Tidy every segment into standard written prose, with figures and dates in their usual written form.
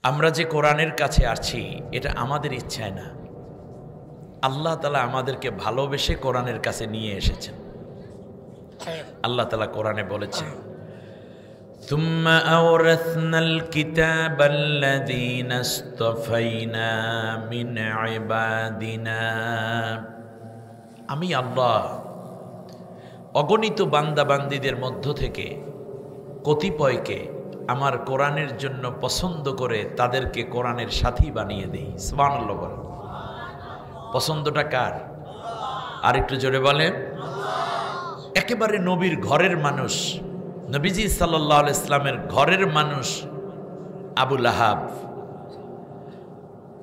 আমরা যে কোরআনের কাছে আছি এটা আমাদের ইচ্ছায় না, আল্লাহ তাআলা আমাদেরকে ভালোবেসে কোরআনের কাছে নিয়ে এসেছেন। আল্লাহ তাআলা কোরআনে বলেছেন, সুম্মা আওরাসনাল কিতাবাল্লাযীনা ইসতাফাইনা মিন ইবাদিনা। আমি আল্লাহ অগণিত বান্দাবান্দীদের মধ্য থেকে কতিপয়কে আমার কোরআনের জন্য পছন্দ করে তাদেরকে কোরআনের সাথী বানিয়ে দেই। সুবহানাল্লাহ বলেন। পছন্দটা কার? আর একটু জোরে বলেন। একেবারে নবীর ঘরের মানুষ, নবীজি সাল্লাল্লাহু আলাইহি ইসলামের ঘরের মানুষ আবু লাহাব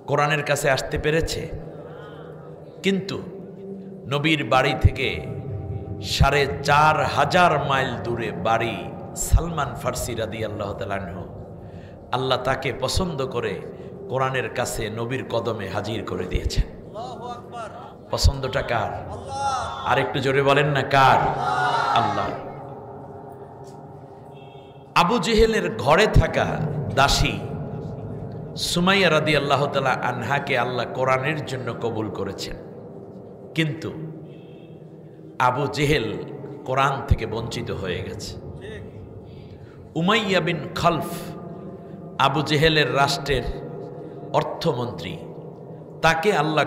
কোরআনের কাছে আসতে পেরেছে, কিন্তু নবীর বাড়ি থেকে ৪৫০০ মাইল দূরে বাড়ি সালমান ফার্সি রাদিয়াল্লাহু তাআলা আনহু, আল্লাহ তাকে পছন্দ করে কোরআনের কাছে নবীর কদমে হাজির করে দিয়েছেন। পছন্দটা কার? আর একটু জোরে বলেন না, কার? আল্লাহ। আবু জেহেলের ঘরে থাকা দাসী সুমাইয়া রাদিয়াল্লাহু তাআলা আনহাকে আল্লাহ কোরআনের জন্য কবুল করেছেন, কিন্তু আবু জেহেল কোরআন থেকে বঞ্চিত হয়ে গেছে। উমাইয়া বিন খালফ, আবু জেহেলের রাষ্ট্রের অর্থমন্ত্রী, তাকে আল্লাহ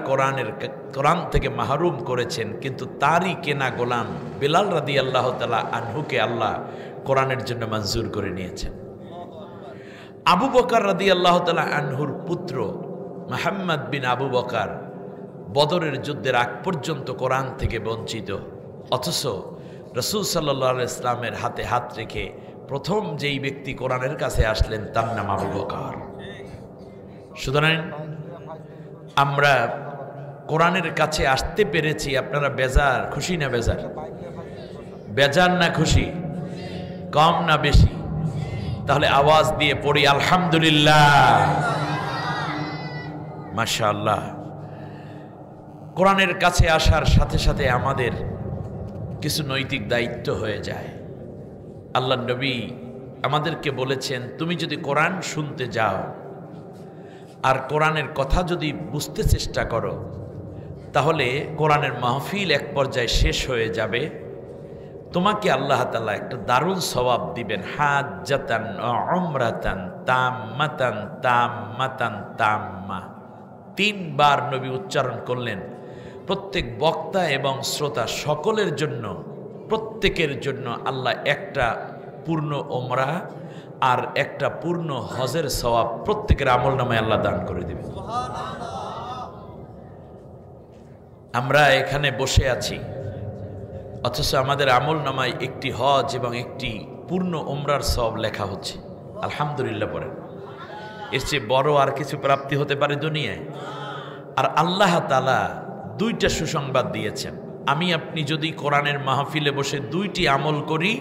কোরআন থেকে মাহরুম করেছেন, কিন্তু তারই কেনা গোলাম বেলাল রাদিয়াল্লাহু তাআলা আনহুকে আল্লাহ কোরআনের জন্য মঞ্জুর করে নিয়েছেন। আবু বকর রাদিয়াল্লাহু তাআলা আনহুর পুত্র মুহাম্মদ বিন আবু বকর বদরের যুদ্ধের আগ পর্যন্ত কোরআন থেকে বঞ্চিত, অথচ রাসূল সাল্লাল্লাহু আলাইহি ইসলামের হাতে হাত রেখে প্রথম যেই ব্যক্তি কোরআনের কাছে আসলেন তার নাম আবু বকর। সুতরাং আমরা কোরআনের কাছে আসতে পেরেছি, আপনারা বেজার, খুশি না বেজার? বেজার না খুশি? কম না বেশি? তাহলে আওয়াজ দিয়ে পড়ি আলহামদুলিল্লাহ, মাশাআল্লাহ। কোরআনের কাছে আসার সাথে সাথে আমাদের কিছু নৈতিক দায়িত্ব হয়ে যায়। আল্লাহ নবী আমাদেরকে বলেছেন, তুমি যদি কোরআন শুনতে যাও আর কোরআনের কথা যদি বুঝতে চেষ্টা করো, তাহলে কোরআনের মাহফিল এক পর্যায়ে শেষ হয়ে যাবে, তোমাকে আল্লাহ তাআলা একটা দারুণ সওয়াব দিবেন। হাজ্জাতান উমরাতান তাম্মাতান তাম্মাতান তাম্মা, ৩ বার নবী উচ্চারণ করলেন। প্রত্যেক বক্তা এবং শ্রোতা সকলের জন্য, প্রত্যেকের জন্য আল্লাহ একটা পূর্ণ ওমরা আর একটা পূর্ণ হজের সওয়াব প্রত্যেকের আমলনামায় আল্লাহ দান করে দিবেন। আমরা এখানে বসে আছি, অথচ আমাদের আমলনামায় একটি হজ এবং একটি পূর্ণ ওমরার সওয়াব লেখা হচ্ছে। আলহামদুলিল্লাহ পড়েন। এর চেয়ে বড় আর কিছু প্রাপ্তি হতে পারে দুনিয়ায়? আর আল্লাহ তাআলা 2টা সুসংবাদ দিয়েছেন। আমি আপনি যদি কোরআনের মাহফিলে বসে 2টি আমল করি,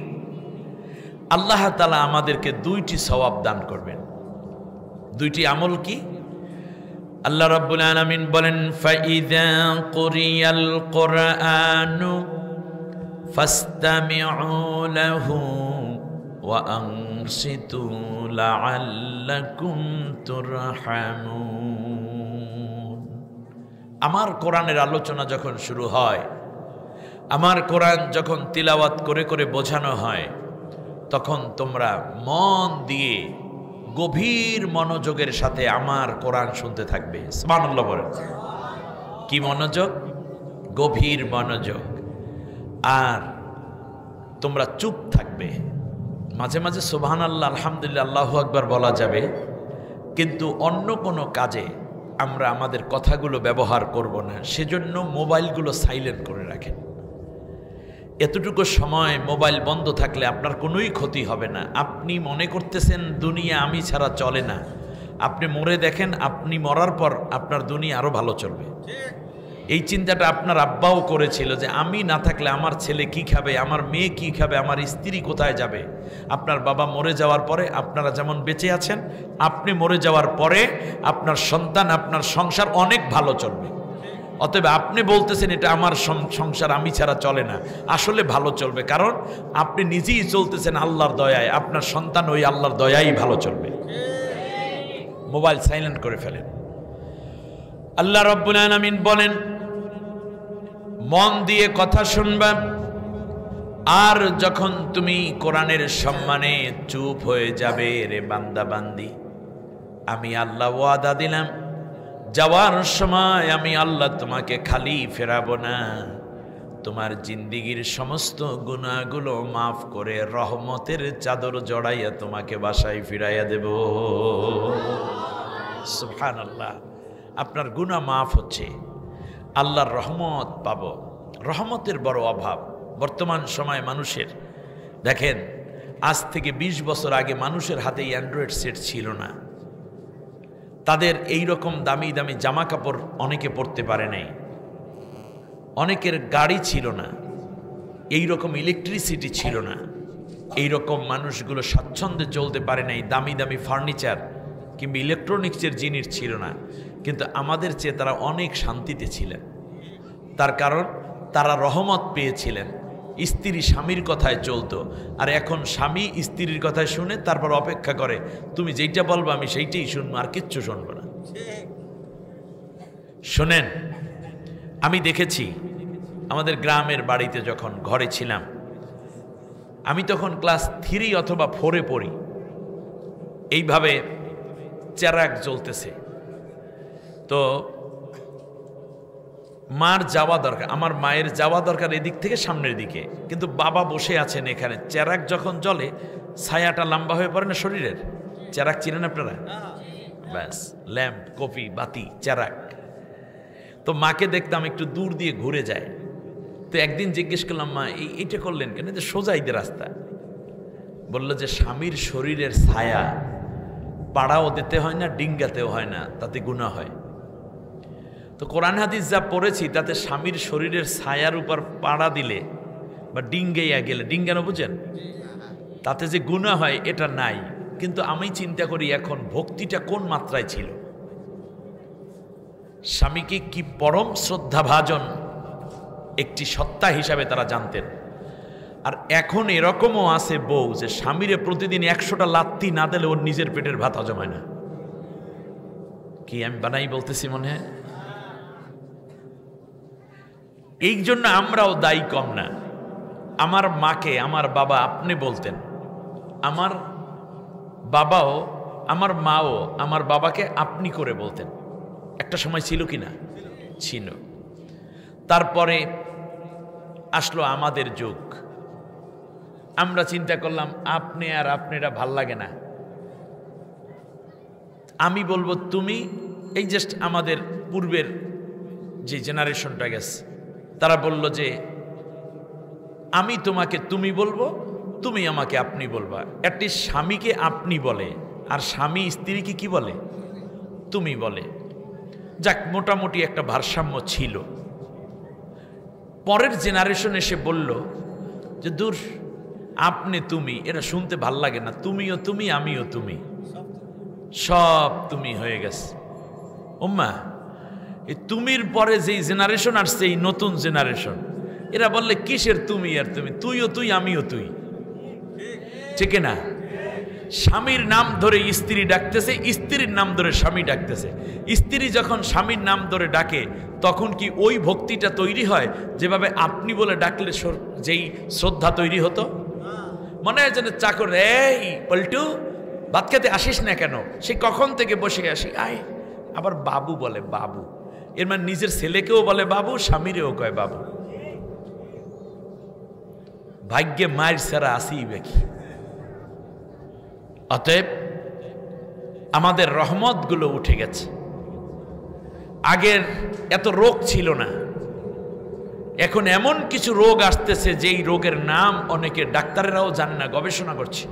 আল্লাহ তাআলা আমাদেরকে 2টি সওয়াব দান করবেন। 2টি আমল কি? আল্লাহ রাব্বুল আলামিন বলেন, ফাইযা কুরিয়াল কুরআনু ফাসতামিউ লাহু ওয়া আনসিতু লাআল্লাকুম তুরহামুন। আমার কোরআনের আলোচনা যখন শুরু হয়, আমার কোরআন যখন তিলাওয়াত করে করে বোঝানো হয়, তখন তোমরা মন দিয়ে গভীর মনোযোগের সাথে আমার কোরআন শুনতে থাকবে। সুবহানাল্লাহ বলেন। কি মনোযোগ? গভীর মনোযোগ। আর তোমরা চুপ থাকবে। মাঝে মাঝে সুবহানাল্লাহ, আলহামদুলিল্লাহ, আল্লাহু আকবার বলা যাবে, কিন্তু অন্য কোনো কাজে আমরা আমাদের কথাগুলো ব্যবহার করব না। সেজন্য মোবাইলগুলো সাইলেন্ট করে রাখেন। এতটুকু সময় মোবাইল বন্ধ থাকলে আপনার কোনোই ক্ষতি হবে না। আপনি মনে করতেছেন দুনিয়া আমি ছাড়া চলে না, আপনি মরে দেখেন, আপনি মরার পর আপনার দুনিয়া আরো ভালো চলবে। এই চিন্তাটা আপনার আব্বাও করেছিল যে আমি না থাকলে আমার ছেলে কি খাবে, আমার মেয়ে কি খাবে, আমার স্ত্রী কোথায় যাবে। আপনার বাবা মরে যাওয়ার পরে আপনারা যেমন বেঁচে আছেন, আপনি মরে যাওয়ার পরে আপনার সন্তান, আপনার সংসার অনেক ভালো চলবে। অতএব আপনি বলতেছেন এটা আমার সংসার আমি ছাড়া চলে না, আসলে ভালো চলবে, কারণ আপনি নিজেই চলতেছেন আল্লাহর দয়ায়, আপনার সন্তান ওই আল্লাহর দয়াই ভালো চলবে। মোবাইল সাইলেন্ট করে ফেলেন। আল্লাহ রাব্বুল আলামিন বলেন, মন দিয়ে কথা শুনবা, আর যখন তুমি কোরআনের সম্মানে চুপ হয়ে যাবে রে বান্দা বান্দি, আমি আল্লাহ ওয়াদা দিলাম যাওয়ার সময় আমি আল্লাহ তোমাকে খালি ফেরাবো না, তোমার জিন্দিগির সমস্ত গুনাহগুলো মাফ করে রহমতের চাদর জড়াইয়া তোমাকে বাসায় ফিরাইয়া দেব। সুবহানাল্লাহ। আপনার গুনাহ মাফ হচ্ছে, আল্লাহর রহমত পাবো। রহমতের বড় অভাব বর্তমান সময় মানুষের। দেখেন, আজ থেকে 20 বছর আগে মানুষের হাতে অ্যান্ড্রয়েড সেট ছিল না। তাদের এই রকম দামি দামি জামা কাপড় অনেকে পরতে পারে নাই, অনেকের গাড়ি ছিল না, এই রকম ইলেকট্রিসিটি ছিল না, এই রকম মানুষগুলো স্বাচ্ছন্দ্যে চলতে পারে নাই, দামি দামি ফার্নিচার কিংবা ইলেকট্রনিক্সের জিনিস ছিল না। কিন্তু আমাদের চেয়ে তারা অনেক শান্তিতে ছিলেন। তার কারণ তারা রহমত পেয়েছিলেন। স্ত্রী স্বামীর কথায় চলতো, আর এখন স্বামী স্ত্রীর কথায় শুনে তারপর অপেক্ষা করে তুমি যেইটা বলবো আমি সেইটাই শুনবো, আর কিচ্ছু শুনবো না। শোনেন, আমি দেখেছি আমাদের গ্রামের বাড়িতে যখন ঘরে ছিলাম, আমি তখন ক্লাস 3 অথবা 4-এ পড়ি, এইভাবে চেরাগ জ্বলতেছে। তো মার যাওয়া দরকার, আমার মায়ের যাওয়া দরকার এদিক থেকে সামনের দিকে, কিন্তু বাবা বসে আছেন এখানে। চেরাগ যখন জ্বলে ছায়াটা লম্বা হয়ে পড়ে না শরীরের। চেরাগ চিনেন আপনারা? ব্যাস, ল্যাম্প, কফি, বাতি, চেরাগ। তো মাকে দেখতাম একটু দূর দিয়ে ঘুরে যায়। তো একদিন জিজ্ঞেস করলাম, মা এইটা করলেন কেন? যে সোজাই দিয়ে রাস্তা। বললো যে স্বামীর শরীরের ছায়া পাড়াও দিতে হয় না, ডিঙ্গাতেও হয় না, তাতে গুনাহ হয়। তো কোরআন হাদিস যা পড়েছি তাতে স্বামীর শরীরের ছায়ার উপর পাড়া দিলে বা ডিঙ্গাইয়া গেলে, ডিঙ্গানো বুঝেন, তাতে যে গুনাহ হয় এটা নাই। কিন্তু আমি চিন্তা করি এখন ভক্তিটা কোন মাত্রায় ছিল। স্বামীকে কি পরম শ্রদ্ধাভাজন একটি সত্তা হিসাবে তারা জানতেন। আর এখন এরকমও আছে বউ যে স্বামীরে প্রতিদিন 100টা লাত্তি না দিলে ওর নিজের পেটের ভাত হজম হয় না। কি আমি বানাই বলতেছি মনে হয়? এই জন্য আমরাও দায়ী কম না। আমার মাকে আমার বাবা আপনি বলতেন, আমার বাবাও আমার মাও আমার বাবাকে আপনি করে বলতেন। একটা সময় ছিল কি না? ছিল। তারপরে আসলো আমাদের যুগ, আমরা চিন্তা করলাম আপনি আর আপনারা ভাল লাগে না, আমি বলবো তুমি। এই জাস্ট আমাদের পূর্বের যে জেনারেশনটা গেছে তারা বলল যে আমি তোমাকে তুমি বলবো, তুমি আমাকে আপনি বলবা। অ্যাটলিস্ট স্বামীকে আপনি বলে আর স্বামী স্ত্রীকে কি বলে? তুমি বলে। যাক, মোটামুটি একটা ভারসাম্য ছিল। পরের জেনারেশন এসে বলল যে দূর, আপনি তুমি এটা শুনতে ভাল লাগে না, তুমিও তুমি আমিও তুমি, সব তুমি হয়ে গেছে। ওম্মা, এই তুমির পরে যেই জেনারেশন আসছে, এই নতুন জেনারেশন, এরা বললে কিসের তুমি আর তুমি, তুইও তুই আমিও তুই, ঠিক না? স্বামীর নাম ধরে স্ত্রী ডাকতেছে, স্ত্রীর নাম ধরে স্বামী ডাকতেছে। স্ত্রী যখন স্বামীর নাম ধরে ডাকে তখন কি ওই ভক্তিটা তৈরি হয় যেভাবে আপনি বলে ডাকলে যেই শ্রদ্ধা তৈরি হতো? মনে হয় যেন চাকর, এই পল্টু ভাত খেতে আসিস না কেন? সে কখন থেকে বসে আসি, আয়। আবার বাবু বলে, বাবু, এর মানে নিজের ছেলেকেও বলে বাবু, স্বামীরেও কয় বাবু। ভাগ্যে মায়ের ছাড়া আসি বেকি। অতএব আমাদের রহমতগুলো উঠে গেছে। আগের এত রোগ ছিল না, এখন এমন কিছু রোগ আসতেছে যেই রোগের নাম অনেকে ডাক্তারেরাও জানে না, গবেষণা করছে।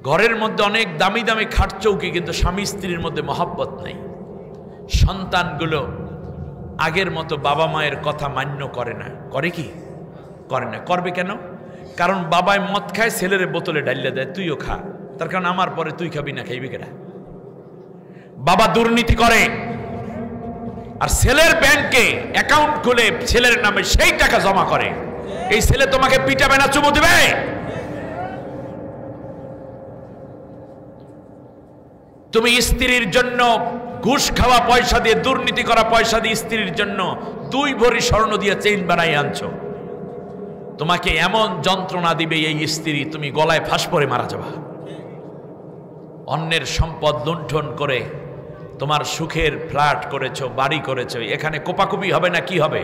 ঘরের মধ্যে অনেক দামি দামি খাট চৌকি, কিন্তু স্বামী স্ত্রীর মধ্যে মহব্বত নেই। সন্তানগুলো আগের মতো বাবা মায়ের কথা মান্য করে না। করে কি? করে না। করবে কেন? কারণ বাবায় মদ খায়, ছেলের বোতলে ডাইলে দেয়, তুইও খা। তার কারণ আমার পরে তুই খাবি না, খাইবি কেনা? বাবা দুর্নীতি করে আর ছেলের ব্যাংকে অ্যাকাউন্ট খুলে ছেলের নামে সেই টাকা জমা করে। এই ছেলে তোমাকে পিটাবে না, চুমু দেবে? তুমি স্ত্রীর জন্য ঘুষ খাওয়া পয়সা দিয়ে, দুর্নীতি করা পয়সা দিয়ে স্ত্রীর জন্য 2 ভরি স্বর্ণ দিয়ে চেইন বানাই আনছো। তোমাকে এমন যন্ত্রণা দিবে এই স্ত্রী, তুমি গলায় ফাঁস পরে মারা যাবা। অন্যের সম্পদ লুণ্ঠন করে তোমার সুখের ফ্ল্যাট করেছো, বাড়ি করেছো, এখানে কোপাকুপি হবে না কি হবে?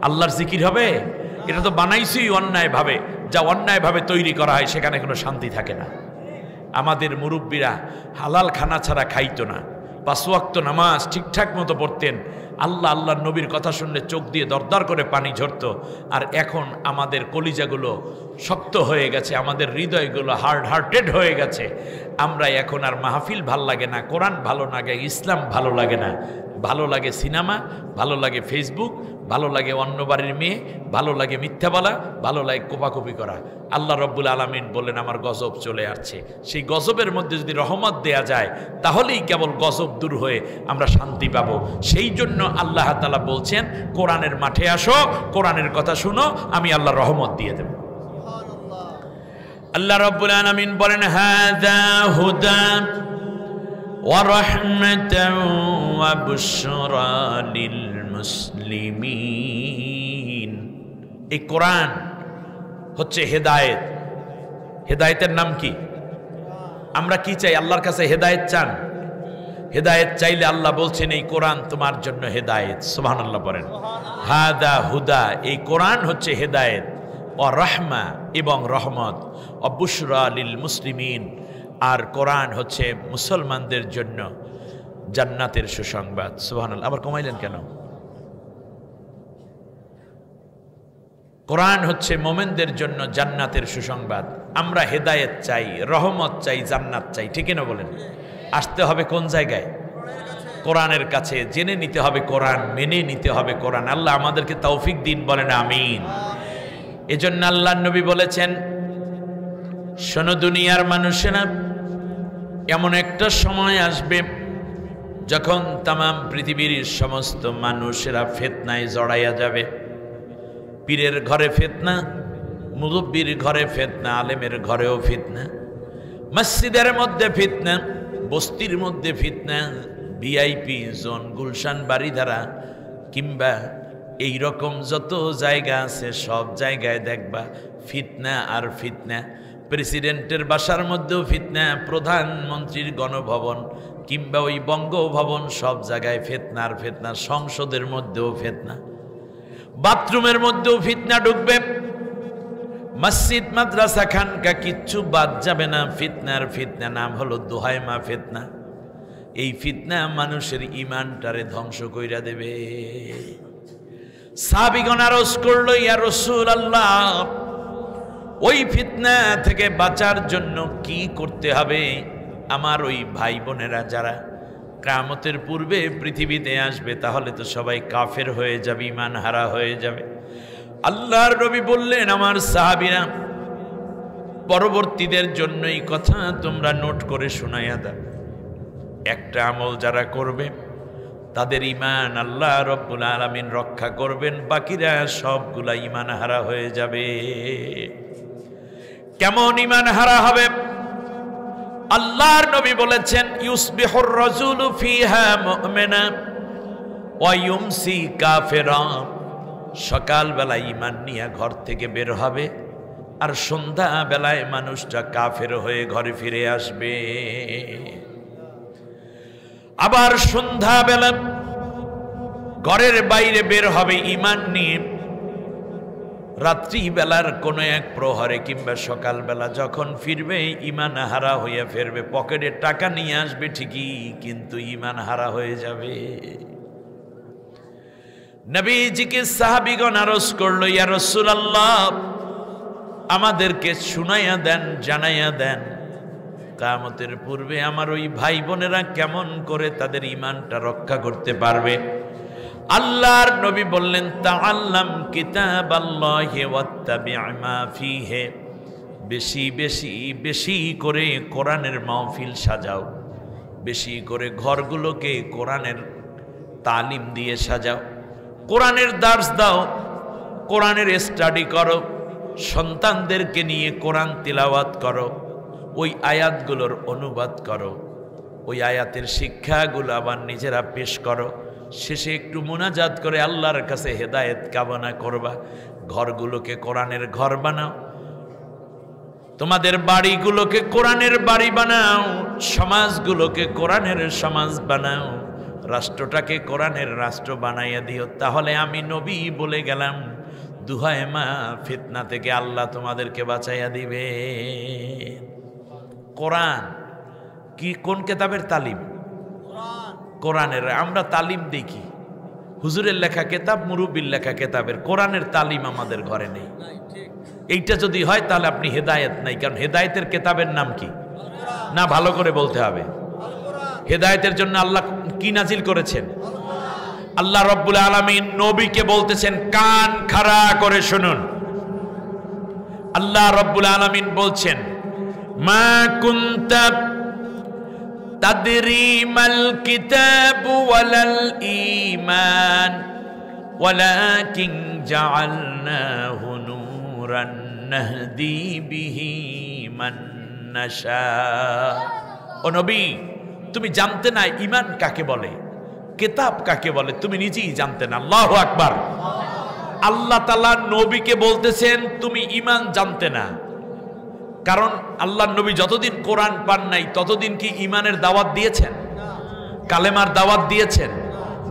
আল্লাহর জিকির হবে? এটা তো বানাইছই অন্যায় ভাবে। যা অন্যায় ভাবে তৈরি করা হয় সেখানে কোনো শান্তি থাকে না। আমাদের মুরব্বীরা হালাল খানা ছাড়া খাইতো না, 5 ওয়াক্ত নামাজ ঠিকঠাক মতো পড়তেন, আল্লাহ আল্লাহর নবীর কথা শুনলে চোখ দিয়ে দরদর করে পানি ঝরতো। আর এখন আমাদের কলিজাগুলো শক্ত হয়ে গেছে, আমাদের হৃদয়গুলো হার্টেড হয়ে গেছে। আমরা এখন আর মাহফিল ভাল লাগে না, কোরআন ভালো লাগে, ইসলাম ভালো লাগে না। ভালো লাগে সিনেমা, ভালো লাগে ফেসবুক, ভালো লাগে অন্য বাড়ির মেয়ে, ভালো লাগে মিথ্যা বলা, ভালো লাগে কোপাকুপি করা। আল্লাহ রব্বুল আলামিন বললেন আমার গজব চলে আসছে। সেই গজবের মধ্যে যদি রহমত দেয়া যায় তাহলেই কেবল গজব দূর হয়ে আমরা শান্তি পাবো। সেই জন্য আল্লাহ তাআলা বলছেন কোরআনের মাঠে আসো, কোরআনের কথা শুনো, আমি আল্লাহ রহমত দিয়ে দেব। আল্লাহ রব্বুল আলামিন বলেন হাযা হুদা ওয়া রাহমাতান ওয়া বুশরা লিল মুসলিমিন। এই কোরআন হচ্ছে হেদায়েত। হেদায়েতের নাম কি? আমরা কি চাই? আল্লাহর কাছে হেদায়েত চান? হেদায়েত চাইলে আল্লাহ বলছেন এই কোরআন তোমার জন্য হেদায়েত। সুবহানাল্লাহ বলেন। হাদা হুদা, এই কোরআন হচ্ছে হেদায়েত, ও রাহমা এবং রহমত, ও বুশরা লিল মুসলিমিন, আর কোরআন হচ্ছে মুসলমানদের জন্য জান্নাতের সুসংবাদ। সুবহানাল্লাহ। আবার কমাইলেন কেন? কোরআন হচ্ছে মোমেনদের জন্য জান্নাতের সুসংবাদ। আমরা হেদায়েত চাই, রহমত চাই, জান্নাত চাই, ঠিক না বলেন? আসতে হবে কোন জায়গায়? কোরআনের কাছে। জেনে নিতে হবে কোরআন, মেনে নিতে হবে কোরআন। আল্লাহ আমাদেরকে তৌফিক দিন, বলেন আমিন। এজন্য আল্লাহর নবী বলেছেন, শোনো দুনিয়ার মানুষেরা, এমন একটা সময় আসবে যখন তামাম পৃথিবীর সমস্ত মানুষেরা ফিতনায় জড়াইয়া যাবে। পীরের ঘরে ফিতনা, মুরব্বির ঘরে ফিতনা, আলেমের ঘরেও ফিতনা, মসজিদের মধ্যে ফিতনা, বস্তির মধ্যে ফিতনা, ভিআইপি জোন, গুলশান বাড়িধারা কিংবা এই রকম যত জায়গা আছে সব জায়গায় দেখবা ফিতনা আর ফিতনা। প্রেসিডেন্টের বাসার মধ্যেও ফিতনা, প্রধানমন্ত্রীর গণভবন কিংবা ওই বঙ্গভবন, সব জায়গায় ফিতনা আর ফিতনা। সংসদের মধ্যেও ফিতনা, বাথরুমের মধ্যেও ফিতনা ঢুকবে। মসজিদ মাদ্রাসা খানকা কিচ্ছু বাদ যাবে না, ফিতনার ফিতনা। নাম হলো দোহাইমা ফিতনা। এই ফিতনা মানুষের ইমানটারে ধ্বংস কইরা দেবে। সাহাবীগণ আরজ করলো, ইয়া রাসূলুল্লাহ, ওই ফিতনা থেকে বাঁচার জন্য কি করতে হবে? আমার ওই ভাই বোনেরা যারা কিয়ামতের পূর্বে পৃথিবীতে আসবে, তাহলে তো সবাই কাফের হয়ে যাবে, ঈমান হারা হয়ে যাবে। আল্লাহর নবী বললেন, আমার সাহাবীরা, পরবর্তীদের জন্য এই কথা তোমরা নোট করে শোনাইয়া দাও। একটা আমল যারা করবে তাদের ঈমান আল্লাহ রব্বুল আলামিন রক্ষা করবেন, বাকিরা সবগুলা ঈমান হারা হয়ে যাবে। কেমন ঈমান হারা হবে? আল্লাহর নবী বলেছেন, ইউসবিহুর রাজুলু ফিহা মুমিনা ওয়া ইউমসি কাফিরা। সকালবেলা ঈমান নিয়ে ঘর থেকে বের হবে, আর সন্ধ্যা বেলায় মানুষটা কাফের হয়ে ঘরে ফিরে আসবে। আবার সন্ধ্যাবেলা ঘরের বাইরে বের হবে ঈমান নিয়ে। রাত্রিবেলার কোনো এক প্রহরে কিংবা সকালবেলা যখন ফিরবে, ঈমান হারা হয়ে ফিরবে। পকেটে টাকা নিয়ে আসবে ঠিকই, কিন্তু ঈমান হারা হয়ে যাবে। নবীজিকে সাহাবীগণ আরজ করলো, ইয়া রাসূলুল্লাহ, আমাদেরকে শুনাইয়া দেন, জানাইয়া দেন, কিয়ামতের পূর্বে আমার ওই ভাই বোনেরা কেমন করে তাদের ঈমানটা রক্ষা করতে পারবে। আল্লাহর নবী বললেন, তাআল্লাম কিতাবাল্লাহি ওয়াত্তাবি' মা ফীহি। বেশি বেশি বেশি করে কোরআনের মাহফিল সাজাও, বেশি করে ঘরগুলোকে কোরআনের তালিম দিয়ে সাজাও, কোরআনের দার্স দাও, কোরআনের স্টাডি করো, সন্তানদেরকে নিয়ে কোরআন তিলাওয়াত করো, ওই আয়াতগুলোর অনুবাদ করো। ওই আয়াতের শিক্ষাগুলো আবার নিজেরা পেশ করো, শেষে একটু মুনাজাত করে আল্লাহর কাছে হেদায়েত কামনা করবা। ঘরগুলোকে কোরআনের ঘর বানাও, তোমাদের বাড়িগুলোকে কোরআনের বাড়ি বানাও, সমাজগুলোকে কোরআনের সমাজ বানাও, রাষ্ট্রটাকে কোরআনের রাষ্ট্র বানাইয়া দিও। তাহলে আমি নবী বলে গেলাম, দুহায় মা, ফিতনা থেকে আল্লাহ তোমাদেরকে বাঁচাইয়া দিবে। কোরআন কি, কোন কিতাবের তালিম? কোরআনের। আমরা তালিম দেখি হুজুরের লেখা কিতাব, মুরব্বির লেখা কিতাবের, কোরআনের তালিম আমাদের ঘরে নেই। এইটা যদি হয় তাহলে আপনি হেদায়েত নাই। কারণ হেদায়েতের কিতাবের নাম কি? না, ভালো করে বলতে হবে। হেদায়েতের জন্য আল্লাহ কি নাজিল করেছেন? আল্লাহ রাব্বুল আলামিন নবীকে বলতেছেন, কান খাড়া করে শুনুন। আল্লাহ রাব্বুল আলামিন বলছেন, মা কুনতা তাদরি মাল কিতাব ওয়ালাল ঈমান ওয়ালাকিন জাআলনাহু নূরান নাহদি বিহি মান নাশা। ও নবী, তুমি জানতে না ঈমান কাকে বলে, কিতাব কাকে বলে, তুমি নিজেই জানতে না। আল্লাহু আকবার। আল্লাহ তাআলা নবীকে বলতেছেন তুমি ঈমান জানতে না। কারণ আল্লাহর নবী যতদিন কোরআন পান নাই ততদিন কি ঈমানের দাওয়াত দিয়েছেন? কালেমার দাওয়াত দিয়েছেন?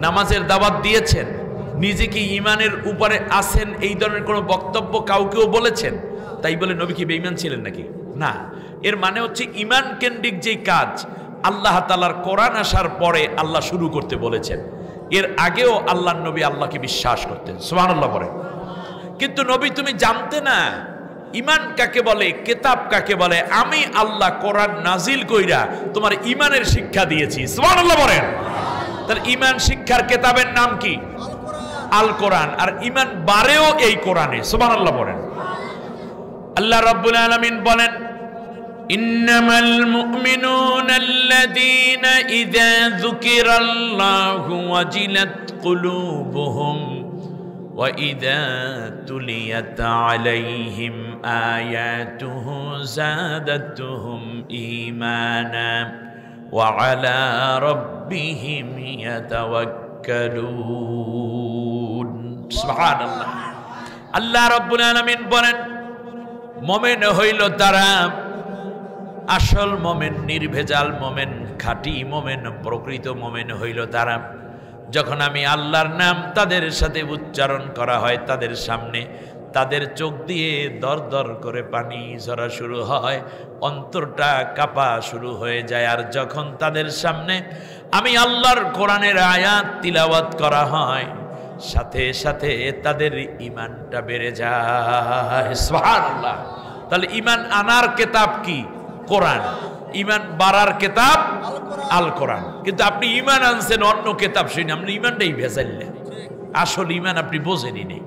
নামাজের দাওয়াত দিয়েছেন? নিজে কি ঈমানের উপরে আছেন এই ধরনের কোনো বক্তব্য কাউকেও বলেছেন? তাই বলে নবী কি বেঈমান ছিলেন নাকি? না। এর মানে হচ্ছে ঈমান কেন্দ্রিক যে কাজ আল্লাহ তাআলার কোরআন আসার পরে আল্লাহ শুরু করতে বলেছেন। এর আগেও আল্লাহর নবী আল্লাহকে বিশ্বাস করতেন। সুবহানাল্লাহ বলেন। কিন্তু নবী তুমি জানতে না ঈমান কাকে বলে, কিতাব কাকে বলে। আমি আল্লাহ কোরআন নাজিল কইরা তোমার ঈমানের শিক্ষা দিয়েছি। সুবহানাল্লাহ বলেন। তার ঈমান শিক্ষার কিতাবের নাম কি? আল কোরআন। আর ঈমান বাড়েও এই কোরআনে। সুবহানাল্লাহ বলেন। আল্লাহ রাব্বুল আলামিন বলেন, ইন্নামাল মুমিনুনা আল্লাযীনা ইযা যুকিরাল্লাহু ওয়াজিলাত কুলুবুহুম ওয়া ইযা তুলিয়াত আলাইহিম আয়াতুহু যাদাতুহুম ঈমানা ওয়া আলা রাব্বিহিম ইয়াতাওয়াক্কালুন। সুবহানাল্লাহ। আল্লাহ রাব্বুল আলামিন বলেন, মুমিন হইল তারা, আসল মুমিন, নির্ভেজাল মুমিন, খাঁটি মুমিন, প্রকৃত মুমিন হইল তারা যখন আমি আল্লাহর নাম তাদের সাথে উচ্চারণ করা হয়, তাদের সামনে তাদের চোখ দিয়ে দর দর করে পানি ঝরা শুরু হয়, অন্তরটা কাঁপা শুরু হয়ে যায়। আর যখন তাদের সামনে আমি আল্লাহর কোরআনের আয়াত তিলাওয়াত করা হয়, সাথে সাথে তাদের ঈমানটা বেড়ে যায়। সুবহানাল্লাহ। তাহলে ঈমান আনার কিতাব কি? কোরআন। ঈমান বাড়ার কিতাব আল কোরআন। কিন্তু আপনি ঈমান আনছেন অন্য কিতাব শুনে, আপনি ঈমানটাই ভেজাইলেন, আসল ঈমান আপনি বোঝেনই নেই।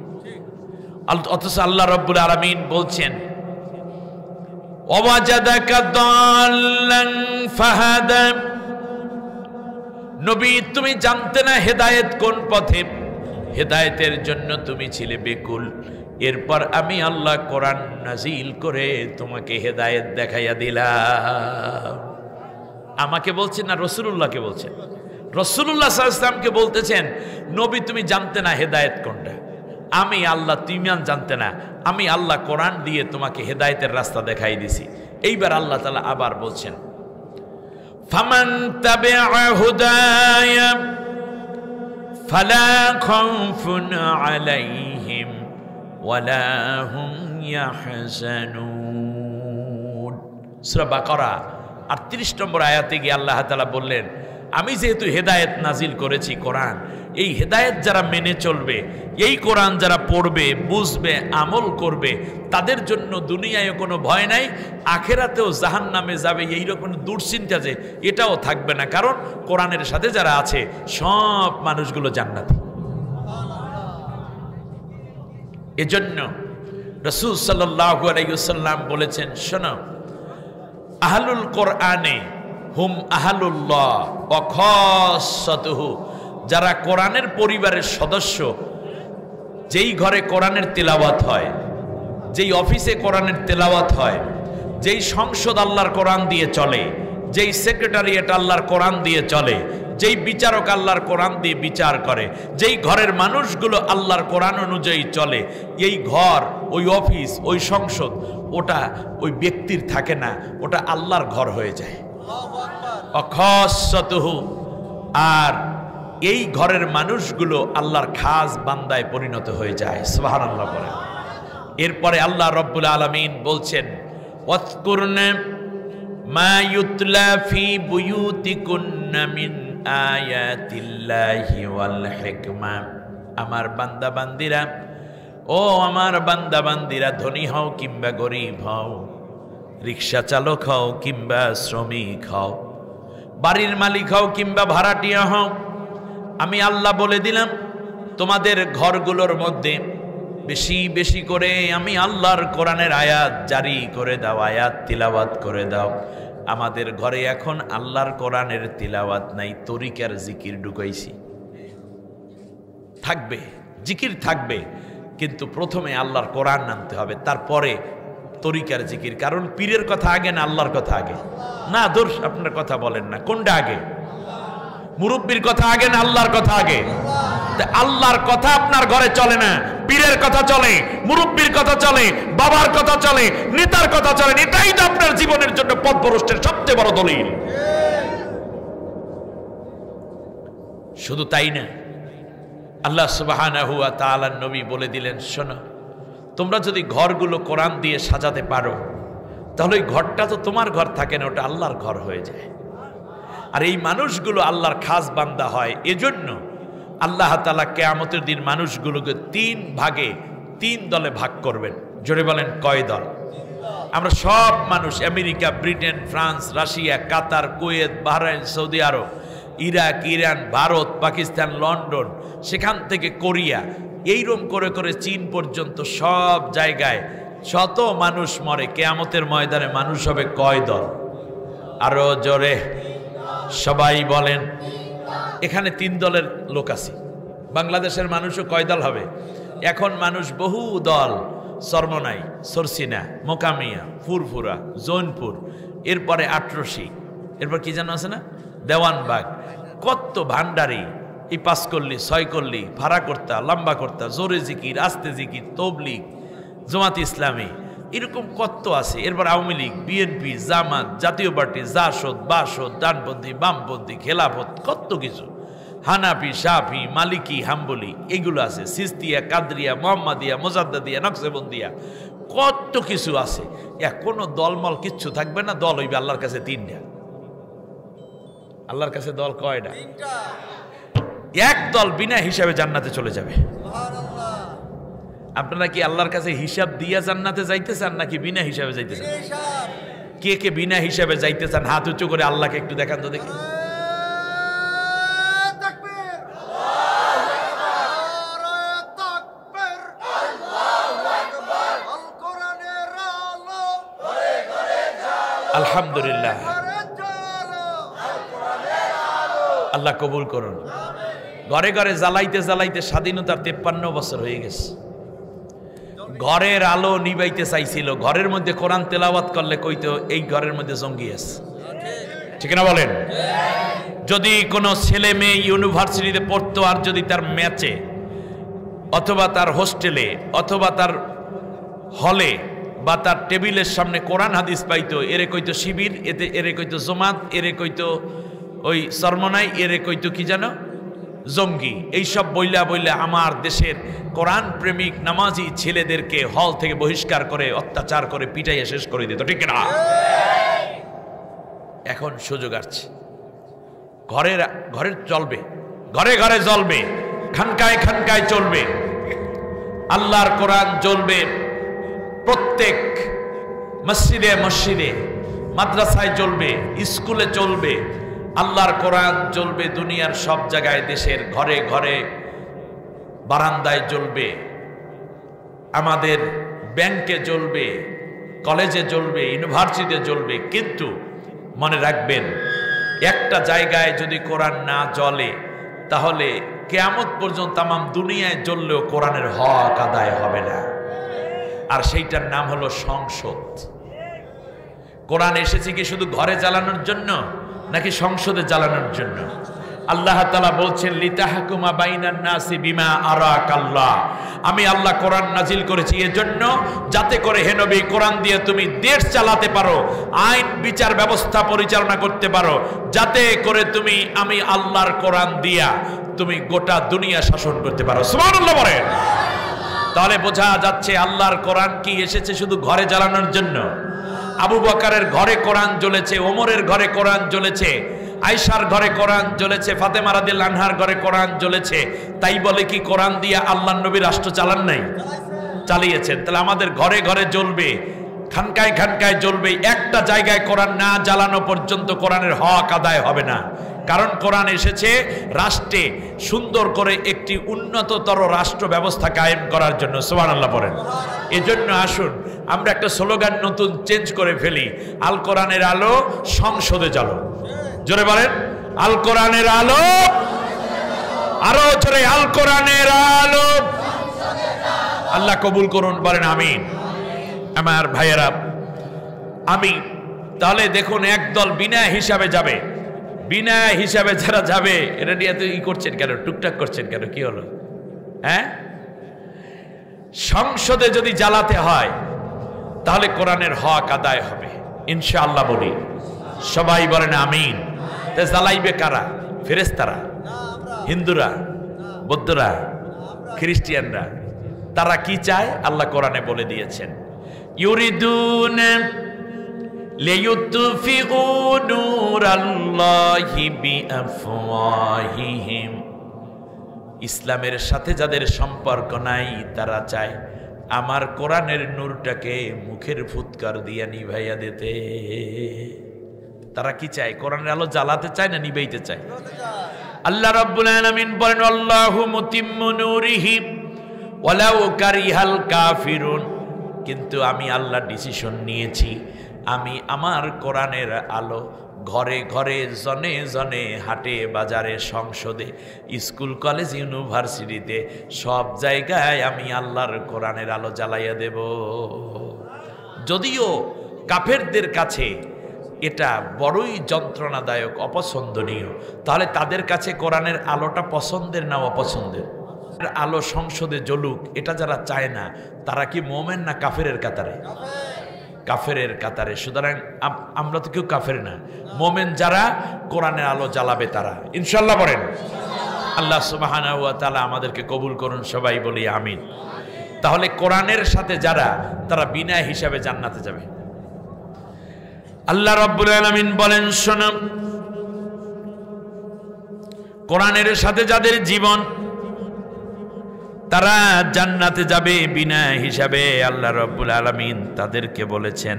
অথচ আল্লাহ রাব্বুল আলামিন বলছেন, ওয়াজাদাকা দাল্লান ফাহাদা। নবী তুমি জানতে না হেদায়েত কোন পথে, হেদায়েতের জন্য তুমি ছিলে বেকুল। এরপর আমি আল্লাহ কোরআন নাজিল করে তোমাকে হেদায়েত দেখাইয়া দিলাম। আমাকে বলছেন না রাসূলুল্লাহকে বলছেন? রাসূলুল্লাহ সাল্লাল্লাহু আলাইহি ওয়াসাল্লামকে বলতেছেন, নবী তুমি জানতে না হেদায়েত কোনটা, আমি আল্লাহ, তুমি জানতে না, আমি আল্লাহ কোরআন দিয়ে তোমাকে হেদায়েতের রাস্তা দেখাই দিছি। এইবার আল্লাহ তাআলা আবার বলছেন, ফামান তাবিআ হুদায়া ফালা খাউফুন আলাইহিম ওয়ালা হুম ইয়াহজানুন। সূরা বাকারা 38 নম্বর আয়াতে গিয়ে আল্লাহ তাআলা বললেন, আমি যেহেতু হেদায়েত নাজিল করেছি কোরআন, এই হেদায়েত যারা মেনে চলবে, এই কোরআন যারা পড়বে, বুঝবে, আমল করবে, তাদের জন্য দুনিয়ায় কোনো ভয় নাই, আখেরাতেও জাহান্নামে যাবে এইরকম দুশ্চিন্তা যে এটাও থাকবে না। কারণ কোরআনের সাথে যারা আছে সব মানুষগুলো জান্নাতি। এজন্য রাসূল সাল্লাল্লাহু আলাইহি ওয়াসাল্লাম বলেছেন, শোনো, আহলুল কোরআনে হুম আহলুল্লাহ ওয়া খাসাতুহু। যারা কোরআনের পরিবারের সদস্য, যেই ঘরে কোরআনের তেলাওয়াত হয়, যেই অফিসে কোরআনের তেলাওয়াত হয়, যেই সংসদ আল্লাহর কোরআন দিয়ে চলে, যেই সেক্রেটারিয়েট আল্লাহর কোরআন দিয়ে চলে, যেই বিচারক আল্লাহর কোরআন দিয়ে বিচার করে, যেই ঘরের মানুষগুলো আল্লাহর কোরআন অনুযায়ী চলে, এই ঘর, ওই অফিস, ওই সংসদ, ওটা ওই ব্যক্তির থাকে না, ওটা আল্লাহর ঘর হয়ে যায়। অখসতুহু, আর এই ঘরের মানুষগুলো আল্লাহর খাস বান্দায় পরিণত হয়ে যায়। সুবহানাল্লাহ বলেন। এরপরে আল্লাহ রব্বুল আলামিন বলছেন, ওয়াজকুরনা মা ইউতলা ফি বুয়ুতিকুন্না মিন আয়াতিল্লাহি ওয়াল হিকমা। আমার বান্দা বান্দিরা, ও আমার বান্দা বান্দিরা, ধনী হও কিংবা গরিব হও, রিক্সা চালক হও কিংবা শ্রমিক হও, বাড়ির মালিক হও কিংবা ভাড়াটিয়া হও, আমি আল্লাহ বলে দিলাম তোমাদের ঘরগুলোর মধ্যে বেশি বেশি করে আমি আল্লাহর কোরআনের আয়াত জারি করে দাও, আয়াত তিলাওয়াত করে দাও। আমাদের ঘরে এখন আল্লাহর কোরআনের তিলাওয়াত নাই, তরিকার জিকির ঢুকাইছি। থাকবে জিকির থাকবে, কিন্তু প্রথমে আল্লাহর কোরআন আনতে হবে, তারপরে তরিকার জিকির। কারণ পীরের কথা আগে না আল্লাহর কথা আগে? না দোষ, আপনার কথা বলেন না, কোনটা আগে? মুরব্বির কথা আগে না আল্লাহর কথা আগে? আল্লাহর কথা আপনার ঘরে চলে না, পীরের কথা চলে, মুরব্বির কথা চলে, বাবার কথা চলে, নেতার কথা চলে। এটাই তো আপনার জীবনের জন্য পথভ্রষ্টের সবচেয়ে বড় দলিল। শুধু তাই না, আল্লাহ সুবহানাহু ওয়া তাআলার নবী বলে দিলেন, শোনো, তোমরা যদি ঘরগুলো কোরআন দিয়ে সাজাতে পারো, তাহলে ওই ঘরটা তো তোমার ঘর থাকে না, ওটা আল্লাহর ঘর হয়ে যায়। আর এই মানুষগুলো আল্লাহর খাস বান্দা হয়। এজন্য আল্লাহ তাআলা কিয়ামতের দিন মানুষগুলোকে 3 ভাগে 3 দলে ভাগ করবেন। জোরে বলেন, কয় দল? আমরা সব মানুষ, America, Britain, France, Russia, Qatar, Kuwait, Bahrain, Saudi Arab, Iraq, Iran, Bharat, Pakistan, London, সেখান থেকে কোরিয়া, এইরকম করে করে চীন পর্যন্ত সব জায়গায় শত মানুষ মরে। কিয়ামতের ময়দানে মানুষ হবে কয় দল? আরো জোরে সবাই বলেন। এখানে 3 দলের লোক আছে। বাংলাদেশের মানুষও কয় দল হবে? এখন মানুষ বহু দল, সরমনাই, সরসিনা, মোকামিয়া, ফুরফুরা, জৈনপুর, এরপরে আটরশি, এরপর কি জানো আছে না, দেওয়ানবাগ, কত ভান্ডারি, এই 5 কল্লি, 6 কল্লি, ভাড়া কর্তা, লম্বা কর্তা, জোরে জিকির, আস্তে জিকির, তবলিগ, জামাত ইসলামী, এরকম কত আছে। এরপর আওয়ামী লীগ, বিএনপি, জামাত, জাতীয় পার্টি, জাসদ, বাসদ, ডানপন্থী, বামপন্থী, খেলাফত, কত কিছু, হানাফি, শাফি, মালিকি, হাম্বলি, এগুলো আছে, সিস্তিয়া, কাদরিয়া, মোহাম্মদিয়া, মোজাদ্দাদিয়া, নকশবন্দিয়া, কত কিছু আছে। কোনো দলমল কিচ্ছু থাকবে না, দল হইবে আল্লাহর কাছে 3টা। আল্লাহর কাছে দল কয়টা? 3টা। এক দল বিনা হিসাবে জান্নাতে চলে যাবে। আপনারা কি আল্লাহর কাছে হিসাব দিয়া জান্নাতে যাইতে চান নাকি বিনা হিসাবে যাইতে চান? কে কে বিনা হিসাবে যাইতে চান হাত উঁচু করে আল্লাহকে একটু দেখান তো দেখি। আলহামদুলিল্লাহ, আল্লাহ কবুল করুন। ঘরে ঘরে জ্বালাইতে জ্বালাইতে স্বাধীনতার 53 বছর হয়ে গেছে। ঘরের আলো নিবাইতে চাইছিল, ঘরের মধ্যে কোরআন তেলাওয়াত করলে কইতো এই ঘরের মধ্যে জঙ্গি আছে, ঠিক না বলেন? যদি কোনো ছেলে মেয়ে ইউনিভার্সিটিতে পড়তো, আর যদি তার ম্যাচে অথবা তার হোস্টেলে অথবা তার হলে বা তার টেবিলের সামনে কোরআন হাদিস পাইতো, এরে কইতো শিবির, এতে এরে কইতো জমাত, এরে কইতো ওই সরমনাই, এরে কইতো কি জানো, জঙ্গি। এইসব বইলা বইলা আমার দেশের কোরআন প্রেমিক নামাজি ছেলেদেরকে হল থেকে বহিষ্কার করে, অত্যাচার করে, পিটাইয়া শেষ করে দিত, ঠিক না? এখন সুযোগ আসছে, ঘরের ঘরে চলবে, ঘরে ঘরে জ্বলবে, খানকায় খানকায় চলবে, আল্লাহর কোরআন জ্বলবে প্রত্যেক মসজিদে মসজিদে, মাদ্রাসায় চলবে, স্কুলে চলবে, আল্লাহর কোরআন চলবে দুনিয়ার সব জায়গায়, দেশের ঘরে ঘরে, বারান্দায় চলবে, আমাদের ব্যাংকে চলবে, কলেজে চলবে, ইউনিভার্সিটিতে চলবে। কিন্তু মনে রাখবেন, একটা জায়গায় যদি কোরআন না জ্বলে, তাহলে কিয়ামত পর্যন্ত তামাম দুনিয়ায় জ্বললেও কোরআনের হক আদায় হবে না। আর সেইটার নাম হলো সংসদ। কোরআন এসেছে কি শুধু ঘরে জ্বালানোর জন্য নাকি সংসদে জ্বালানোর জন্য? আল্লাহ তাআলা বলছেন লিতাহকুমা বাইনান নাসি বিমা আরাকাল্লাহ, আমি আল্লাহ কোরআন নাজিল করেছি এজন্য যাতে করে হে নবী কোরআন দিয়ে তুমি দেশ চালাতে পারো, আইন বিচার ব্যবস্থা পরিচালনা করতে পারো, যাতে করে তুমি আমি আল্লাহর কোরআন দিয়া তুমি গোটা দুনিয়া শাসন করতে পারো। সুবহানাল্লাহ বলেন। তাহলে বোঝা যাচ্ছে আল্লাহর কোরআন কি এসেছে শুধু ঘরে জ্বালানোর জন্য? আবু বকরের ঘরে কোরআন জ্বলেছে, ওমরের ঘরে কোরআন জ্বলেছে, আয়েশার ঘরে কোরআন জ্বলেছে, ফাতেমা রাদিয়াল্লাহু আনহার ঘরে কোরআন জ্বলেছে। তাই বলে কি কোরআন দিয়ে আল্লাহর নবী রাষ্ট্র চালান নাই? চালিয়েছেন। তাহলে আমাদের ঘরে ঘরে জ্বলবে, খানকায় খানকায় জ্বলবে। একটা জায়গায় কোরআন না জ্বালানো পর্যন্ত কোরআনের হক আদায় হবে না। কারণ কোরআন এসেছে রাষ্ট্রে সুন্দর করে একটি উন্নততর রাষ্ট্র ব্যবস্থা কায়েম করার জন্য। সুবহানাল্লাহ পড়েন। এজন্য আসুন আমরা একটা স্লোগান নতুন চেঞ্জ করে ফেলি, আল কোরআনের আলো সংসদে জ্বালো। জোরে বলেন আল কোরআনের আলো, আরো জোরে আল কোরআনের আলো। আল্লাহ কবুল করুন, বলেন আমিন। আমার ভাইয়েরা, আমি তাহলে দেখুন একদল বিনা হিসাবে যাবে, বিনা হিসাবে যারা যাবে, এটা নিয়ে তো ই করছেন কেন, টুকটাক করছেন কেন, কি হলো? হ্যাঁ, সংসদে যদি জ্বালাতে হয় তাহলে কোরআনের হক আদায় হবে ইনশাআল্লাহ বলি। সবাই বলেন আমিন। জ্বালাইবে কারা? ফেরেশতারা, হিন্দুরা, বৌদ্ধরা, খ্রিস্টিয়ানরা। তারা কি চায় আল্লাহ কোরআনে বলে দিয়েছেন, ইউরিদুনা লিইউতফিউ নূরাল্লাহি বিআফওয়াহিহিম। ইসলামের সাথে যাদের সম্পর্ক নাই তারা চায় আমার কোরআনের নূরটাকে মুখের ফুৎকার দিয়ে নিভাইয়া দিতে। তারা কি চায়? কোরআনের আলো জ্বালাতে চায় না নিভাইতে চায়? আল্লাহ রাব্বুল আলামিন বলেন আল্লাহু মুতিম্মু নূরিহি ওয়ালাউ কারিহাল কাফিরুন। কিন্তু আমি আল্লাহ ডিসিশন নিয়েছি, আমি আমার কোরআনের আলো ঘরে ঘরে, জনে জনে, হাটে বাজারে, সংসদে, স্কুল কলেজ ইউনিভার্সিটিতে, সব জায়গায় আমি আল্লাহর কোরআনের আলো জ্বালাইয়া দেব। যদিও কাফেরদের কাছে এটা বড়ই যন্ত্রণাদায়ক, অপছন্দনীয়, তাহলে তাদের কাছে কোরআনের আলোটা পছন্দের না অপছন্দের? আলো সংসদে জ্বলুক এটা যারা চায় না তারা কি মোমেন না কাফেরের কাতারে? কাফেরের কাতারে। সুতরাং আমরা তো কেউ কাফের না, মোমেন যারা কোরআনের আলো জ্বালাবে তারা ইনশাআল্লাহ বলেন। আল্লাহ সুবহানাহু ওয়া তাআলা আমাদেরকে কবুল করুন, সবাই বলি আমিন। তাহলে কোরআনের সাথে যারা, তারা বিনা হিসাবে জান্নাতে যাবে। আল্লাহ রাব্বুল আলামিন বলেন শোনো, কোরআনের সাথে যাদের জীবন তারা জান্নাতে যাবে বিনা হিসাবে। আল্লাহ রাব্বুল আলামিন তাদেরকে বলেছেন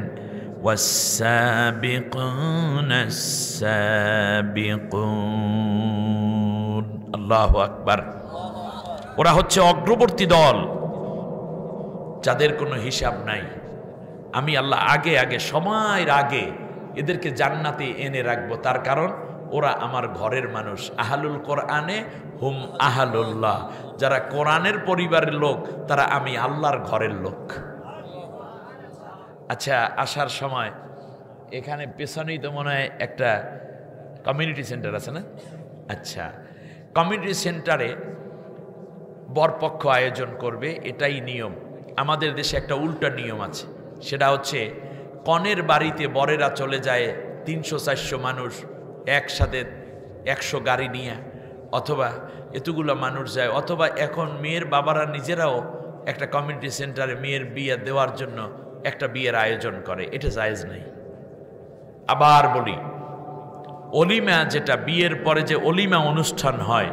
ওয়াস-সাবিকুনাস সাবিকুন। আল্লাহু আকবার। ওরা হচ্ছে অগ্রবর্তী দল, যাদের কোনো হিসাব নাই। আমি আল্লাহ আগে আগে, সময়ের আগে এদেরকে জান্নাতে এনে রাখবো। তার কারণ ওরা আমার ঘরের মানুষ। আহলুল কোরআনে হুম আহলুল্লাহ। যারা কোরআনের পরিবারের লোক তারা আমি আল্লাহর ঘরের লোক। আচ্ছা, আসার সময় এখানে পেছনেই তো মনে হয় একটা কমিউনিটি সেন্টার আছে না? আচ্ছা, কমিউনিটি সেন্টারে বরপক্ষ আয়োজন করবে, এটাই নিয়ম। আমাদের দেশে একটা উল্টা নিয়ম আছে, সেটা হচ্ছে কনের বাড়িতে বরেরা চলে যায় 300-400 মানুষ একসাথে, 100 গাড়ি নিয়ে, অথবা এতগুলো মানুষ যায়, অথবা এখন মেয়ের বাবারা নিজেরাও একটা কমিউনিটি সেন্টারে মেয়ের বিয়ে দেওয়ার জন্য একটা বিয়ের আয়োজন করে। এটা জায়েজ নাই। আবার বলি, অলিমা যেটা বিয়ের পরে যে অলিমা অনুষ্ঠান হয়,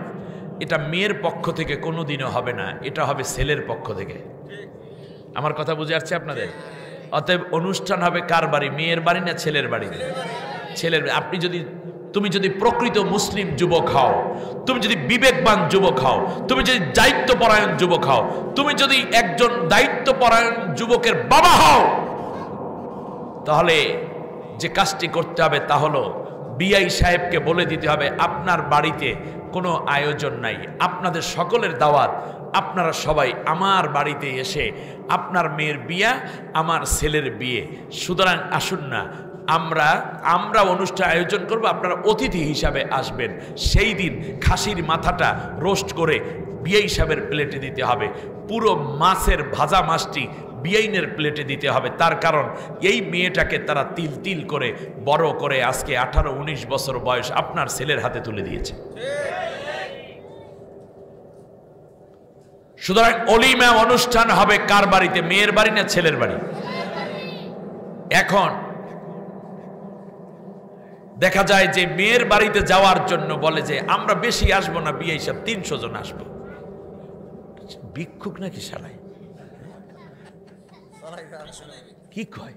এটা মেয়ের পক্ষ থেকে কোনোদিনও হবে না, এটা হবে ছেলের পক্ষ থেকে। আমার কথা বুঝে আসছে আপনাদের? অতএব অনুষ্ঠান হবে কার বাড়ি? মেয়ের বাড়ি না ছেলের বাড়ি? ছেলের। তুমি যদি প্রকৃত মুসলিম যুবক হও, তুমি যদি বিবেকবান যুবক হও, তুমি যদি দায়িত্বপরায়ণ যুবক হও, তুমি যদি একজন দায়িত্বপরায়ণ যুবকের বাবা হও, তাহলে যে কাজটি করতে হবে তা হলো বিআই সাহেবকে বলে দিতে হবে আপনার বাড়িতে কোনো আয়োজন নাই, আপনাদের সকলের দাওয়াত, আপনারা সবাই আমার বাড়িতে এসে আপনার মেয়ের বিয়ে, আমার ছেলের বিয়ে। সুতরাং আসুন না আমরা অনুষ্ঠান আয়োজন করব, আপনারা অতিথি হিসাবে আসবেন। সেই দিন খাসির মাথাটা রোস্ট করে বিয়ে সাহেবের প্লেটে দিতে হবে, পুরো মাছের ভাজা মাছটি বিয়াইনের প্লেটে দিতে হবে। তার কারণ এই মেয়েটাকে তারা তিল তিল করে বড় করে আজকে 18-19 বছর বয়স আপনার ছেলের হাতে তুলে দিয়েছে। সুতরাং অলিমা অনুষ্ঠান হবে কার বাড়িতে? মেয়ের বাড়ি না ছেলের বাড়ি? এখন দেখা যায় যে মেয়ের বাড়িতে যাওয়ার জন্য বলে যে আমরা বেশি আসবো না, বিয়ে হিসাব 300 জন আসবো। ভিক্ষুক নাকি সারাই কি কয়,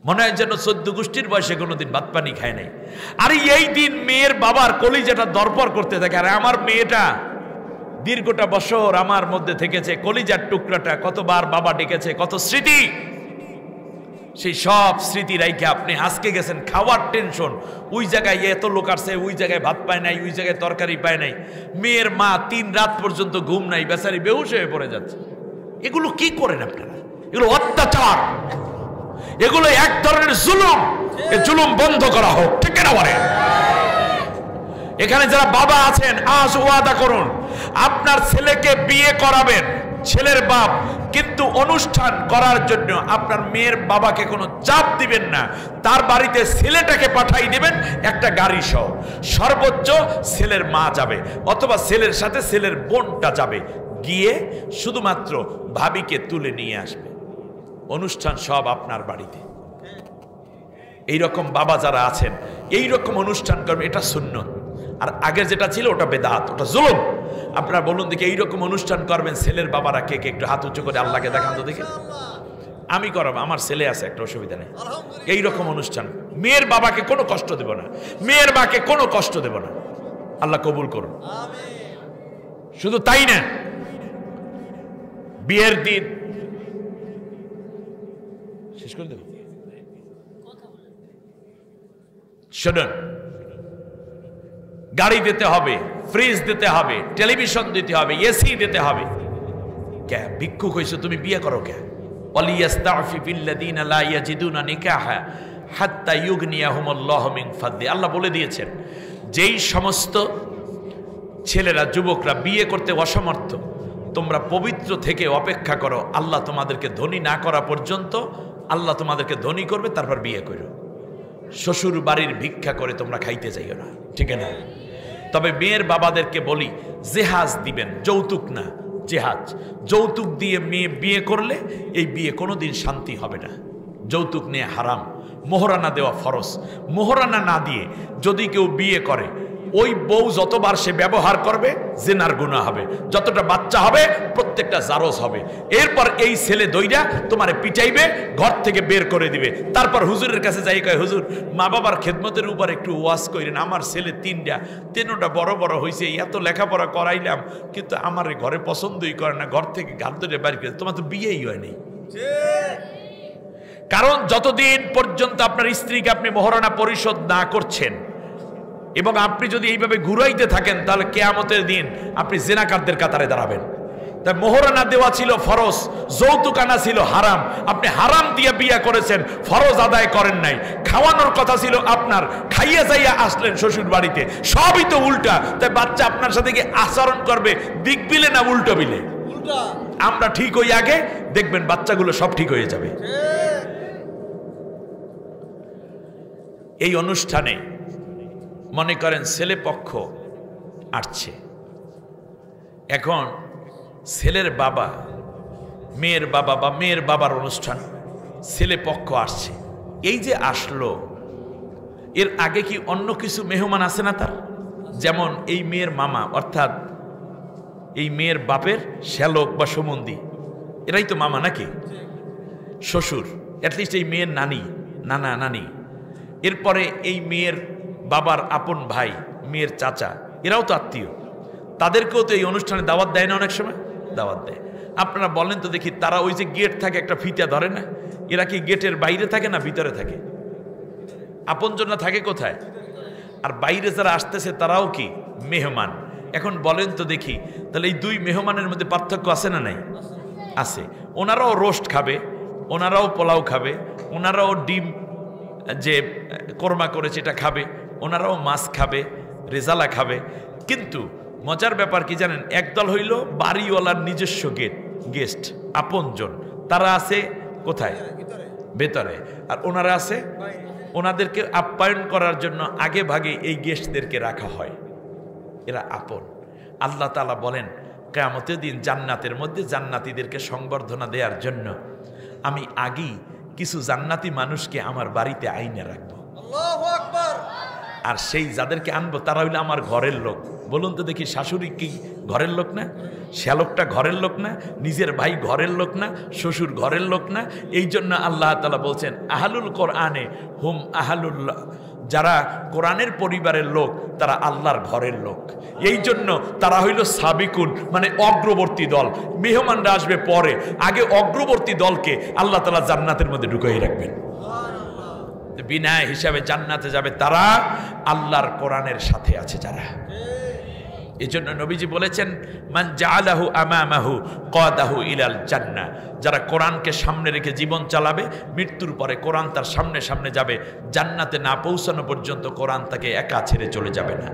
মনে হয় যেন 14 গোষ্ঠীর বয়সে কোনোদিন ভাত পানি খায় নাই। আর এই দিন মেয়ের বাবার কলিজাটা দরপর করতে থাকে, আরে আমার মেয়েটা দীর্ঘটা বছর আমার মধ্যে থেকেছে, কলিজার টুকরাটা কতবার বাবা ডেকেছে, কত স্মৃতি, সেই সব স্মৃতি রাইখে আপনি আজকে গেছেন খাওয়ার টেনশন, ওই জায়গায় এত লোক আসছে, ওই জায়গায় ভাত পায় নাই, ওই জায়গায় তরকারি পায় নাই, মেয়ের মা 3 রাত পর্যন্ত ঘুম নাই, বেচারি বেহুশ হয়ে পড়ে যাচ্ছে। এগুলো কি করেন আপনারা? এগুলো অত্যাচার, এগুলো এক ধরনের জুলুম। এই জুলুম বন্ধ করা হোক, ঠিক না বলেন? এখানে যারা বাবা আছেন আজ ওয়াদা করুন আপনার ছেলেকে বিয়ে করাবেন, ছেলের বাপ, কিন্তু অনুষ্ঠান করার জন্য আপনার মেয়ের বাবাকে কোনো চাপ দিবেন না। তার বাড়িতে ছেলেটাকে পাঠাই দিবেন একটা গাড়ি সহ, সর্বোচ্চ ছেলের মা যাবে অথবা ছেলের সাথে ছেলের বোনটা যাবে, গিয়ে শুধুমাত্র ভাবিকে তুলে নিয়ে আসবে। অনুষ্ঠান সব আপনার বাড়িতে। এইরকম বাবা যারা আছেন এইরকম অনুষ্ঠান করবে, এটা সুন্নত। আর আগের যেটা ছিল ওটা বেদাত, ওটা জুলুম। আপনারা বলুন দেখি এইরকম অনুষ্ঠান করবেন, ছেলের বাবারা কে কে একটু হাত উঁচু করে আল্লাহকে দেখান তো দেখি। আমি করাবো, আমার ছেলে আছে, একটা অসুবিধা নেই। এইরকম অনুষ্ঠান মেয়ের বাবাকে কোনো কষ্ট দেব না, মেয়ের মাকে কোনো কষ্ট দেব না, আল্লাহ কবুল করুন। শুধু তাই না, বিয়ের দিন শেষ করে দেব, শুনুন, গাড়ি দিতে হবে, ফ্রিজ দিতে হবে, টেলিভিশন দিতে হবে, এসি দিতে হবে। কে ভিক্ষুক হইছো তুমি, বিয়ে করো কে? ওয়ালিয়াস্তাফি বিল্লাযিনা লা ইয়াজিদুনা নিকাহা হাত্তা ইউগনিয়াহুমুল্লাহু মিন ফাদলি। আল্লাহ বলে দিয়েছেন যেই সমস্ত ছেলেরা যুবকরা বিয়ে করতে অসমর্থ, তোমরা পবিত্র থেকে অপেক্ষা করো, আল্লাহ তোমাদেরকে ধনী না করা পর্যন্ত আল্লাহ তোমাদেরকে ধনী করবে, তারপর বিয়ে করো। শ্বশুর বাড়ির ভিক্ষা করে তোমরা খাইতে যাইও না, ঠিক না? তবে মেয়ের বাবাদেরকে বলি জেহাজ দিবেন, যৌতুক না, জেহাজ। যৌতুক দিয়ে মেয়ে বিয়ে করলে এই বিয়ে কোনোদিন শান্তি হবে না। যৌতুক নিয়ে হারাম, মোহরানা দেওয়া ফরজ। মোহরানা না দিয়ে যদি কেউ বিয়ে করে, ওই বউ যতবার সে ব্যবহার করবে জিনার গুনাহ হবে, যতটা বাচ্চা হবে প্রত্যেকটা জারজ হবে। এরপর এই ছেলে দইরা তোমারে পিটাইবে, ঘর থেকে বের করে দিবে। তারপর হুজুরের কাছে যাই কয়, হুজুর মা বাবার খেদমতের উপর একটু ওয়াজ করেন, আমার ছেলে 3টা বড় বড় হয়েছে, এত লেখাপড়া করাইলাম কিন্তু আমার ঘরে পছন্দই করে না, ঘর থেকে গাল ধরে বাড়ি করে। তোমার তো বিয়েই হয়নি। কারণ যতদিন পর্যন্ত আপনার স্ত্রীকে আপনি মোহরানা পরিশোধ না করছেন এবং আপনি যদি এইভাবে ঘুরাইতে থাকেন, তাহলে কিয়ামতের দিন আপনি জিনাকারদের কাতারে দাঁড়াবেন। তাই মোহরানা দেওয়া ছিল ফরজ, যৌতুক আনা ছিল হারাম। আপনি হারাম দিয়ে বিয়ে করেছেন, ফরজ আদায় করেন নাই। খাওয়ানোর কথা ছিল আপনার, খাইয়া যাইয়া আসলেন শ্বশুর বাড়িতে, সবই তো উল্টা। তাই বাচ্চা আপনার সাথে কি আচরণ করবে, দিক বিলে না উল্টো বিলে? আমরা ঠিক হই আগে, দেখবেন বাচ্চাগুলো সব ঠিক হয়ে যাবে। এই অনুষ্ঠানে মনে করেন ছেলে পক্ষ আসছে, এখন ছেলের বাবা, মেয়ের বাবা বা মেয়ের বাবার অনুষ্ঠান, ছেলে পক্ষ আসছে। এই যে আসলো, এর আগে কি অন্য কিছু মেহমান আছে না তার? যেমন এই মেয়ের মামা, অর্থাৎ এই মেয়ের বাপের শ্যালক বা সম্বন্ধী, এরাই তো মামা নাকি? শ্বশুর, অ্যাটলিস্ট এই মেয়ের নানি, নানা নানি, এরপরে এই মেয়ের বাবার আপন ভাই, মেয়ের চাচা, এরাও তো আত্মীয়। তাদেরকেও তো এই অনুষ্ঠানে দাওয়াত দেয় না? অনেক সময় দাওয়াত দেয়। আপনারা বলেন তো দেখি, তারা ওই যে গেট থাকে একটা ফিতা ধরে না, এরা কি গেটের বাইরে থাকে না ভিতরে থাকে? আপনজনরা থাকে কোথায়? আর বাইরে যারা আসতেছে তারাও কি মেহমান? এখন বলেন তো দেখি, তাহলে এই 2 মেহমানের মধ্যে পার্থক্য আছে না নাই? আছে। ওনারাও রোস্ট খাবে, ওনারাও পোলাও খাবে, ওনারাও ডিম যে কোরমা করেছে এটা খাবে, ওনারাও মাছ খাবে, রেজালা খাবে। কিন্তু মজার ব্যাপার কি জানেন, একদল হইল বাড়িওয়ালার নিজস্ব গেস্ট, আপনজন, তারা আছে কোথায়? ভেতরে। আর ওনারা আছে, ওনাদেরকে আপ্যায়ন করার জন্য আগে ভাগে এই গেস্টদেরকে রাখা হয়, এরা আপন। আল্লাহ তাআলা বলেন কিয়ামতের দিন জান্নাতের মধ্যে জান্নাতীদেরকে সংবর্ধনা দেওয়ার জন্য আমি আগেই কিছু জান্নাতি মানুষকে আমার বাড়িতে আইনে রাখবো। আল্লাহু আকবার। আর সেই যাদেরকে আনবো তারা হইলো আমার ঘরের লোক। বলুন তো দেখি, শাশুড়ি কি ঘরের লোক না? শ্যালকটা ঘরের লোক না? নিজের ভাই ঘরের লোক না? শ্বশুর ঘরের লোক না? এই জন্য আল্লাহ তাআলা বলছেন আহলুল কোরআনে হুম আহলুল্লাহ, যারা কোরআনের পরিবারের লোক তারা আল্লাহর ঘরের লোক। এই জন্য তারা হইল সাবিকুন, মানে অগ্রবর্তী দল। মেহমানরা আসবে পরে, আগে অগ্রবর্তী দলকে আল্লাহ তাআলা জান্নাতের মধ্যে ঢুকাই রাখবেন। বিনা হিসাবে জান্নাতে যাবে তারা আল্লাহর কোরআনের সাথে আছে যারা। এই জন্য নবীজি বলেছেন মান জাআলাহু আমামাহু কাদাহু ইলাল জান্নাহ, যারা কোরআনকে সামনে রেখে জীবন চালাবে, মৃত্যুর পরে কোরআন তার সামনে সামনে যাবে, জান্নাতে না পৌঁছানো পর্যন্ত কোরআন তাকে একা ছেড়ে চলে যাবে না।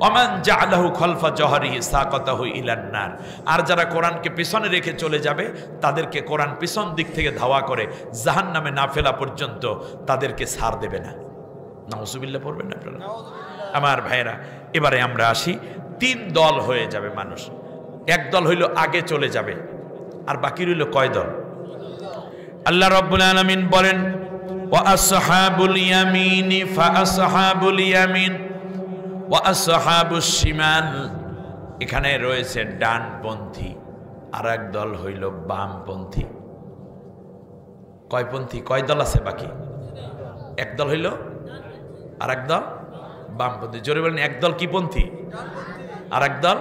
ওমান জাআলাহু খালফা জহরিহি সাকাতাহু ইলান নার, আর যারা কোরআনকে পিছনে রেখে চলে যাবে তাদেরকে কোরআন পিছন দিক থেকে ধাওয়া করে জাহান্নামে না ফেলা পর্যন্ত তাদেরকে ছাড় দেবে না। নাউজুবিল্লাহ পড়বেন না আপনারা? আমার ভাইয়েরা, এবারে আমরা আসি, 3 দল হয়ে যাবে মানুষ। এক দল হইল আগে চলে যাবে, আর বাকি রইল কয় দল? আল্লাহ রাব্বুল আলামিন বলেন ওয়া আসহাবুল ইয়ামিনি ফা আসহাবুল ইয়ামিন ওয়া আসহাবুশ শিমাল, এখানে রয়েছে ডানপন্থী, আর এক দল হইল বামপন্থী। কয়পন্থী? কয় দল আছে বাকি? এক দল হইল, আর এক দল বামপন্থী। জোরে বলেন, এক দল কি পন্থী? আর একদল,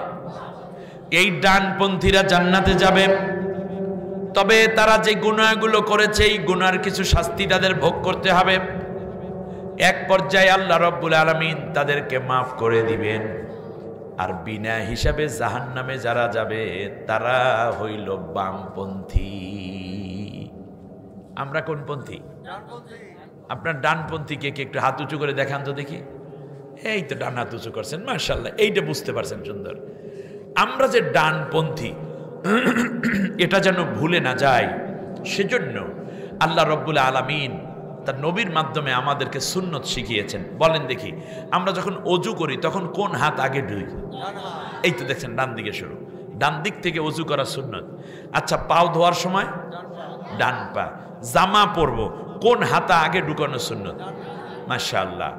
এই ডানপন্থীরা জান্নাতে যাবে, তবে তারা যে গুনাহগুলো করেছে এই গুনার কিছু শাস্তি তাদের ভোগ করতে হবে। এক পর্যায়ে আল্লাহ রাব্বুল আলামিন তাদেরকে মাফ করে দিবেন। আর বিনা হিসাবে জাহান্নামে যারা যাবে তারা হইল বামপন্থী। আমরা কোন পন্থী? আপনার ডানপন্থীকে কি একটু হাত উঁচু করে দেখান তো দেখি। এই তো ডান হাত উঁচু করছেন, মাশাআল্লাহ, এইটা বুঝতে পারছেন সুন্দর। আমরা যে ডানপন্থী এটা যেন ভুলে না যায়, সেজন্য আল্লাহ রাব্বুল আলামিন তার নবীর মাধ্যমে আমাদেরকে সুন্নত শিখিয়েছেন। বলেন দেখি, আমরা যখন অজু করি তখন কোন হাত আগে ধুই? এই তো দেখছেন ডান দিকে শুরু, ডান দিক থেকে অজু করা সুন্নত। আচ্ছা, পাও ধোয়ার সময় ডান পা। জামা পরবো, কোন হাতা আগে ঢুকানো সুন্নত? মাশাআল্লাহ।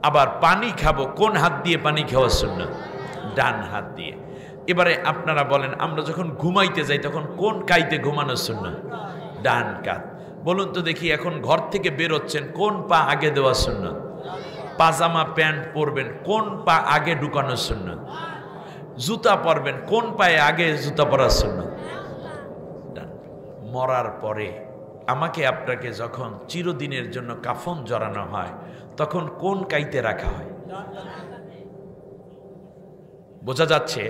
আবার পানি খাবো, কোন হাত দিয়ে পানি খাওয়া সুন্নত? ডান হাত দিয়ে। এবারে আপনারা বলেন, আমরা যখন ঘুমাইতে যাই তখন কোন কাইতে ঘুমানো সুন্নত? ডান কাত। বলুন তো দেখি, এখন ঘর থেকে বেরোচ্ছেন, কোন পা আগে দেওয়া সুন্নত? পাজামা প্যান্ট পরবেন, কোন পা আগে ঢুকানো সুন্নত? জুতা পরবেন, কোন পায়ে আগে জুতা পরা সুন্নত? ডান। মরার পরে আমাকে আপনাকে যখন চিরদিনের জন্য কাফন জড়ানো হয় তখন কোন কাইতে রাখা হয়? বোঝা যাচ্ছে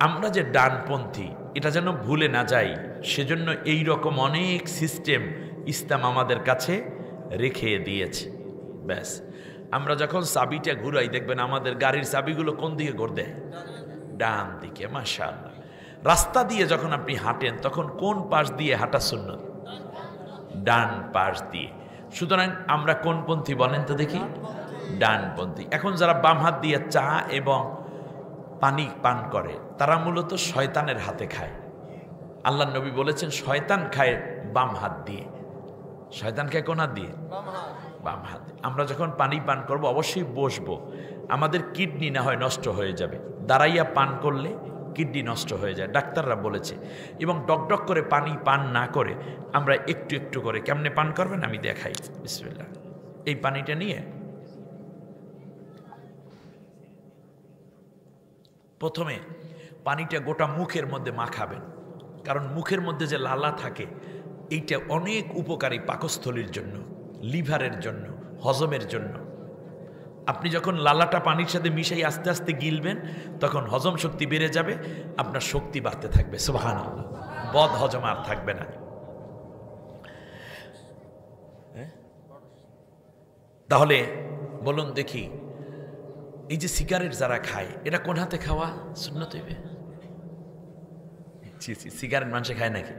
আমরা যে ডানপন্থী এটা যেন ভুলে না যাই, সেজন্য এই রকম অনেক সিস্টেম ইসলাম আমাদের কাছে রেখে দিয়েছে। ব্যাস, আমরা যখন চাবিটা ঘুরাই দেখবেন আমাদের গাড়ির চাবিগুলো কোন দিকে ঘুরবে? ডান দিকে। মাশাআল্লাহ। রাস্তা দিয়ে যখন আপনি হাঁটেন তখন কোন পাশ দিয়ে হাঁটা সুন্নত? ডান পাশ দিয়ে। সুতরাং আমরা কোন পন্থী বলেন তো দেখি? ডানপন্থী। এখন যারা বাম হাত দিয়ে চা এবং পানি পান করে তারা মূলত শয়তানের হাতে খায়। আল্লাহ নবী বলেছেন শয়তান খায় বাম হাত দিয়ে। শয়তান খায় কোন হাত দিয়ে? বাম হাত। আমরা যখন পানি পান করব অবশ্যই বসবো, আমাদের কিডনি না হয় নষ্ট হয়ে যাবে। দাঁড়াইয়া পান করলে কিডনি নষ্ট হয়ে যায়, ডাক্তাররা বলেছে। এবং ডকডক করে পানি পান না করে আমরা একটু একটু করে, কেমনে পান করবেন আমি দেখাই। বিসমিল্লাহ। এই পানিটা নিয়ে প্রথমে পানিটা গোটা মুখের মধ্যে মাখাবেন, কারণ মুখের মধ্যে যে লালা থাকে এইটা অনেক উপকারী পাকস্থলীর জন্য, লিভারের জন্য, হজমের জন্য। আপনি যখন লালাটা পানির সাথে মিশাই আস্তে আস্তে গিলবেন তখন হজম শক্তি বেড়ে যাবে, আপনার শক্তি বাড়তে থাকবে। সুবহানাল্লাহ। বদ হজম আর থাকবে না। তাহলে বলুন দেখি, এই যে সিগারেট যারা খায় এটা কোন হাতে খাওয়া সুন্নত হইবে? সিগারেট মানুষে খায় নাকি?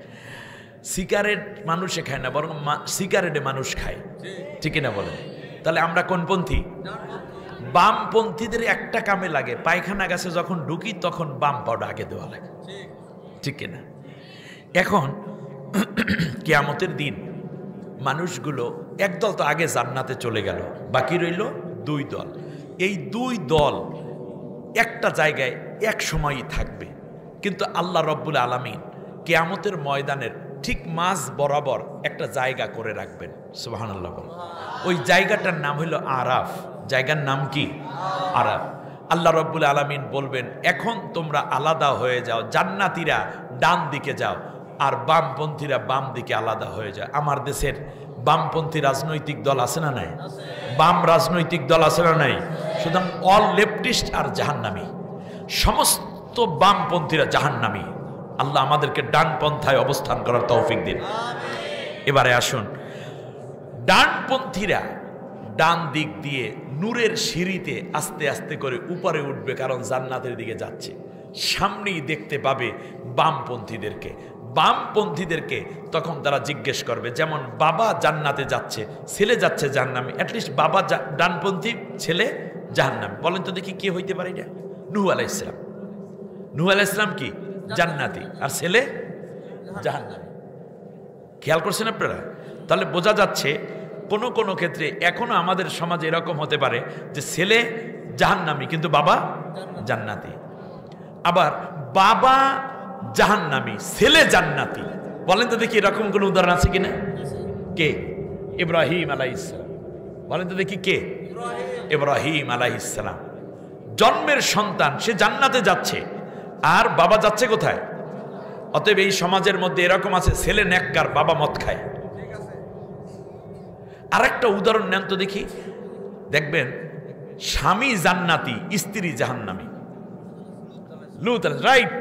সিগারেট মানুষে খায় না, বরং সিগারেটে মানুষ খায়, ঠিক না বলেন? তাহলে আমরা কোন পন্থী? বামপন্থীদের একটা কামে লাগে, পায়খানা গাছে যখন ঢুকি তখন বাম পাউডার আগে দেওয়া লাগে, ঠিক না? এখন কিয়ামতের দিন মানুষগুলো একদল তো আগে জান্নাতে চলে গেল, বাকি রইল দুই দল। এই দুই দল একটা জায়গায় এক সময়ই থাকবে, কিন্তু আল্লাহ রব্বুল আলামিন কিয়ামতের ময়দানের ঠিক মাঝ বরাবর একটা জায়গা করে রাখবেন। সুবহানাল্লাহ। ওই জায়গাটার নাম হইল আরাফ। জায়গার নাম কি? আরাফ। আল্লাহ রব্বুল আলামিন বলবেন, এখন তোমরা আলাদা হয়ে যাও, জান্নাতীরা ডান দিকে যাও আর বামপন্থীরা বাম দিকে আলাদা হয়ে যায়। আমার দেশের বামপন্থী রাজনৈতিক দল আছে না নাই? বাম রাজনৈতিক দল আছে না নাই? সুতরাং অল লেফটিস্ট আর জাহান্নামী, সমস্ত বামপন্থীরা জাহান্নামী। আল্লাহ আমাদেরকে ডান পন্থায় অবস্থান করার তৌফিক দিন। এবারে আসুন, ডানপন্থীরা ডান দিক দিয়ে নূরের সিঁড়িতে আস্তে আস্তে করে উপরে উঠবে, কারণ জান্নাতের দিকে যাচ্ছে। সামনেই দেখতে পাবে বামপন্থীদেরকে। বামপন্থীদেরকে তখন তারা জিজ্ঞেস করবে, যেমন বাবা জান্নাতে যাচ্ছে, ছেলে যাচ্ছে জাহান্নামে, অ্যাটলিস্ট বাবা ডানপন্থী, ছেলে জাহান্নামে। বলেন তো দেখি কে হইতে পারে এটা? নূহ আলাইহিস সালাম। নূহ আলাইহিস সালাম কি জান্নাতি, আর ছেলে জাহান্নামী। খেয়াল করছেন আপনারা? তাহলে বোঝা যাচ্ছে কোনো কোনো ক্ষেত্রে এখনো আমাদের সমাজে এরকম হতে পারে যে ছেলে জাহান্নামী কিন্তু বাবা জান্নাতি। আবার বাবা জাহান্নামী, ছেলে জান্নাতি। বলেন তো দেখি এরকম কোন উদাহরণ আছে কিনা? কে? ইব্রাহিম আলাইহিস সালাম। বলেন তো দেখি কে? ইব্রাহিম আলাইহিস সালাম। জন্মের সন্তান, সে জান্নাতে যাচ্ছে, আর বাবা যাচ্ছে কোথায়? অতএব এই সমাজের মধ্যে এরকম আছে, ছেলে নেককার, বাবা মদ খায়। আরেকটা উদাহরণ নেন তো দেখি, দেখবেন স্বামী জান্নাতি, স্ত্রী জাহান্নামী। লূত, রাইট?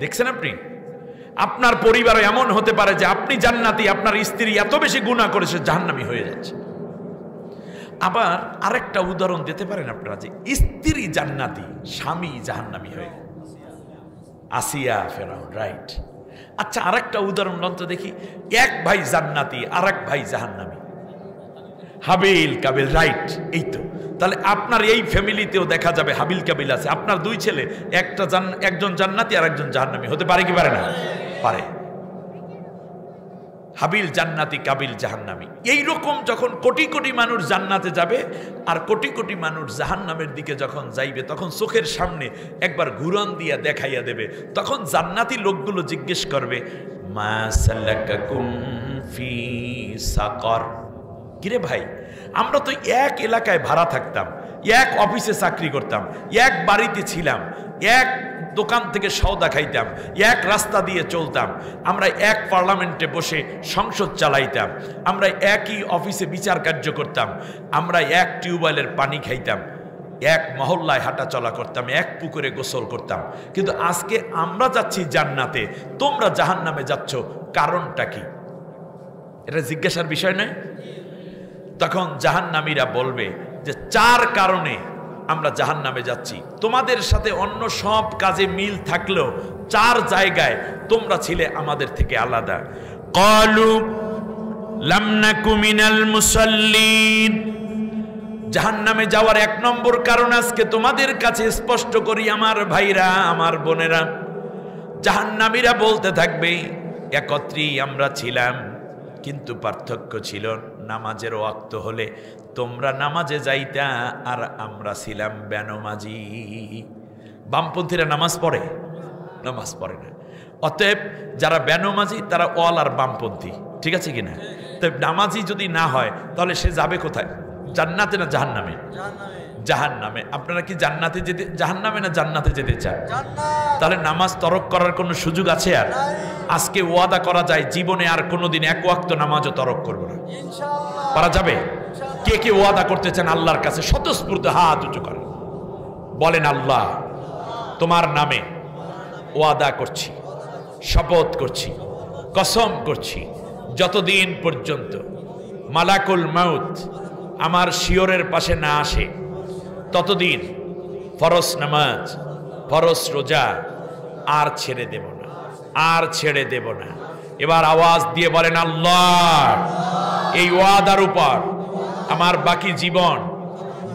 দেখছেন আপনি? আপনার পরিবারে এমন হতে পারে যে আপনি জান্নাতি, আপনার স্ত্রী এত বেশি গুনাহ করেছে জাহান্নামী হয়ে যাচ্ছে। আবার আরেকটা উদাহরণ দিতে পারেন আপনারা যে স্ত্রী জান্নাতি, স্বামী জাহান্নামী হয়ে, আসিয়া, ফেরাউন, রাইট? আচ্ছা, আরেকটা উদাহরণ দেন তো দেখি, এক ভাই জান্নাতি আর এক ভাই জাহান্নামী, হাবিল কাবিল, রাইট? এই তো। তাহলে আপনার এই ফ্যামিলিতেও দেখা যাবে হাবিল কাবিল আছে। আপনার দুই ছেলে, একজন জান্নাতি আর একজন জাহান্নামী হতে পারে কি পারে না? পারে। হাবিল জান্নাতি, কাবিল জাহান্নামী। এইরকম যখন কোটি কোটি মানুষ জান্নাতে যাবে আর কোটি কোটি মানুষ জাহান্নামের দিকে যখন যাইবে, তখন চোখের সামনে একবার ঘুরন দিয়া দেখাইয়া দেবে। তখন জান্নাতি লোকগুলো জিজ্ঞেস করবে, মা সালাকাকুম ফি সাকর। কিরে ভাই, আমরা তো এক এলাকায় ভাড়া থাকতাম, এক অফিসে চাকরি করতাম, এক বাড়িতে ছিলাম, এক দোকান থেকে সওদা খাইতাম, এক রাস্তা দিয়ে চলতাম, আমরা এক পার্লামেন্টে বসে সংসদ চালাইতাম, আমরা একই অফিসে বিচার কার্য করতাম, আমরা এক টিউবওয়েলের পানি খাইতাম, এক মহল্লায় হাঁটা চলা করতাম, এক পুকুরে গোসল করতাম। কিন্তু আজকে আমরা যাচ্ছি জান্নাতে, তোমরা জাহান্নামে যাচ্ছ, কারণটা কি? এটা জিজ্ঞাসার বিষয় নয়? তখন জাহান্নামীরা বলবে যে 4 কারণে আমরা জাহান্নামে যাচ্ছি। তোমাদের সাথে অন্য সব কাজে মিল থাকলেও 4 জায়গায় তোমরা ছিলে আমাদের থেকে আলাদা। ক্বালু লাম নাকু মিনাল মুসাল্লিন। জাহান্নামে যাওয়ার 1 নম্বর কারণ আজকে তোমাদের কাছে স্পষ্ট করি আমার ভাইরা, আমার বোনেরা। জাহান্নামীরা বলতে থাকবে, একত্রেই আমরা ছিলাম, কিন্তু পার্থক্য ছিল নামাজের ওয়াক্ত হলে তোমরা নামাজে যাইতা আর আমরা ছিলাম বেনমাজি। বামপন্থীরা নামাজ পড়ে? নামাজ পড়ে না। অতএব যারা বেনমাজি তারা অল আর বামপন্থী, ঠিক আছে কিনা? তো নামাজি যদি না হয় তাহলে সে যাবে কোথায়? জান্নাতে না জাহান্নামে? জাহান্নামে। আপনারা কি জান্নাতে যেতে, জাহান্নামে না জান্নাতে যেতে চান? তাহলে নামাজ তরক করার কোনো সুযোগ আছে? আর আজকে ওয়াদা করা যায় জীবনে আর কোনোদিন 1 ওয়াক্ত নামাজও তরক করব না। পারা যাবে? কে কে ওয়াদা করতে চান আল্লাহর কাছে? স্বতঃস্ফূর্ত হাত উঁচু করেন, বলেন, আল্লাহ তোমার নামে ওয়াদা করছি, শপথ করছি, কসম করছি, যতদিন পর্যন্ত মালাকুল মাউত আমার শিয়রের পাশে না আসে ততদিন ফরজ নামাজ, ফরজ রোজা আর ছেড়ে দেব না, আর ছেড়ে দেব না। এবার আওয়াজ দিয়ে বলেন, আল্লাহ এই ওয়াদার উপর আমার বাকি জীবন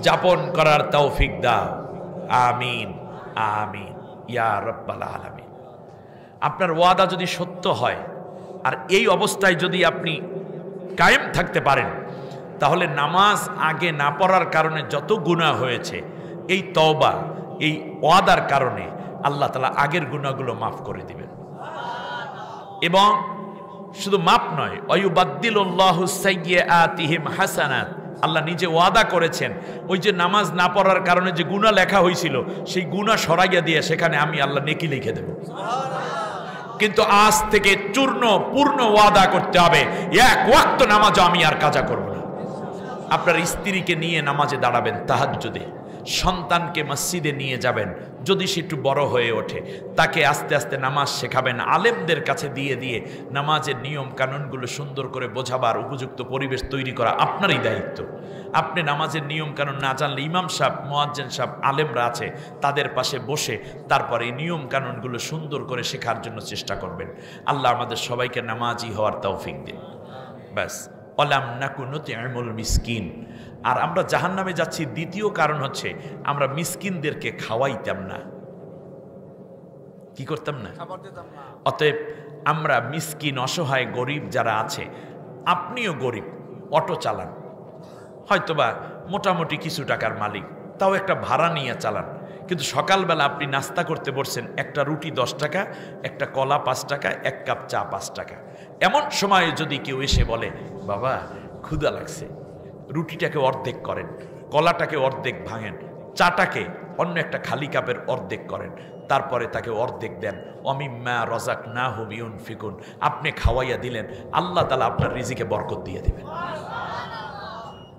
যাপন করার তৌফিক দাও। আমিন আমিন ইয়া রাব্বাল আলামিন। আপনার ওয়াদা যদি সত্য হয় আর এই অবস্থায় যদি আপনি কায়েম থাকতে পারেন, তাহলে নামাজ আগে না পড়ার কারণে যত গুনাহ হয়েছে, এই তওবা, এই ওয়াদার কারণে আল্লাহ তাআলা আগের গুনাহগুলো মাফ করে দিবেন। এবং শুধু মাফ নয়, ওয়ায়ুবাদদিলুল্লাহু সাইয়্যাতিহিম হাসানাত। আল্লাহ নিজে ওয়াদা করেছেন, ওই যে নামাজ না পড়ার কারণে যে গুনাহ লেখা হয়েছিল, সেই গুনাহ সরাইয়া দিয়ে সেখানে আমি আল্লাহ নেকি লিখে দেব। কিন্তু আজ থেকে পূর্ণ ওয়াদা করতে হবে, এক ওয়াক্ত নামাজ আমি আর কাজা করব না। আপনার স্ত্রীকে নিয়ে নামাজে দাঁড়াবেন তাহাজ্জুদে, সন্তানকে মসজিদে নিয়ে যাবেন, যদি সে একটু বড় হয়ে ওঠে তাকে আস্তে আস্তে নামাজ শেখাবেন। আলেমদের কাছে দিয়ে দিয়ে নামাজের নিয়ম কানুনগুলো সুন্দর করে বোঝাবার উপযুক্ত পরিবেশ তৈরি করা আপনারই দায়িত্ব। আপনি নামাজের নিয়ম কানুন না জানলে ইমাম সাহেব, মুয়াজ্জিন সাহেব, আলেমরা আছে, তাদের পাশে বসে তারপরে এই নিয়ম কানুনগুলো সুন্দর করে শেখার জন্য চেষ্টা করবেন। আল্লাহ আমাদের সবাইকে নামাজি হওয়ার তৌফিক দিন। ব্যাস, ওয়ালাম নাকু নুতি'মুল মিসকিন। আর আমরা জাহান্নামে যাচ্ছি দ্বিতীয় কারণ হচ্ছে আমরা মিসকিনদেরকে খাওয়াইতাম না। কি করতাম না? অতএব আমরা মিসকিন, অসহায়, গরিব যারা আছে, আপনিও গরিব, অটো চালান, হয়তোবা মোটামুটি কিছু টাকার মালিক, তাও একটা ভাড়া নিয়ে চালান, কিন্তু সকালবেলা আপনি নাস্তা করতে বসছেন, একটা রুটি 10 টাকা, একটা কলা 5 টাকা, এক কাপ চা 5 টাকা। এমন সময় যদি কেউ এসে বলে, বাবা ক্ষুধা লাগছে, রুটিটাকে অর্ধেক করেন, কলাটাকে অর্ধেক ভাঙেন, চাটাকে অন্য একটা খালি কাপের অর্ধেক করেন, তারপরে তাকে অর্ধেক দেন, অমিম্মা রাযাকনাহুম ইউনফিকুন, আপনি খাওয়াইয়া দিলেন, আল্লাহ তাআলা আপনার রিজিকে বরকত দিয়ে দিবেন।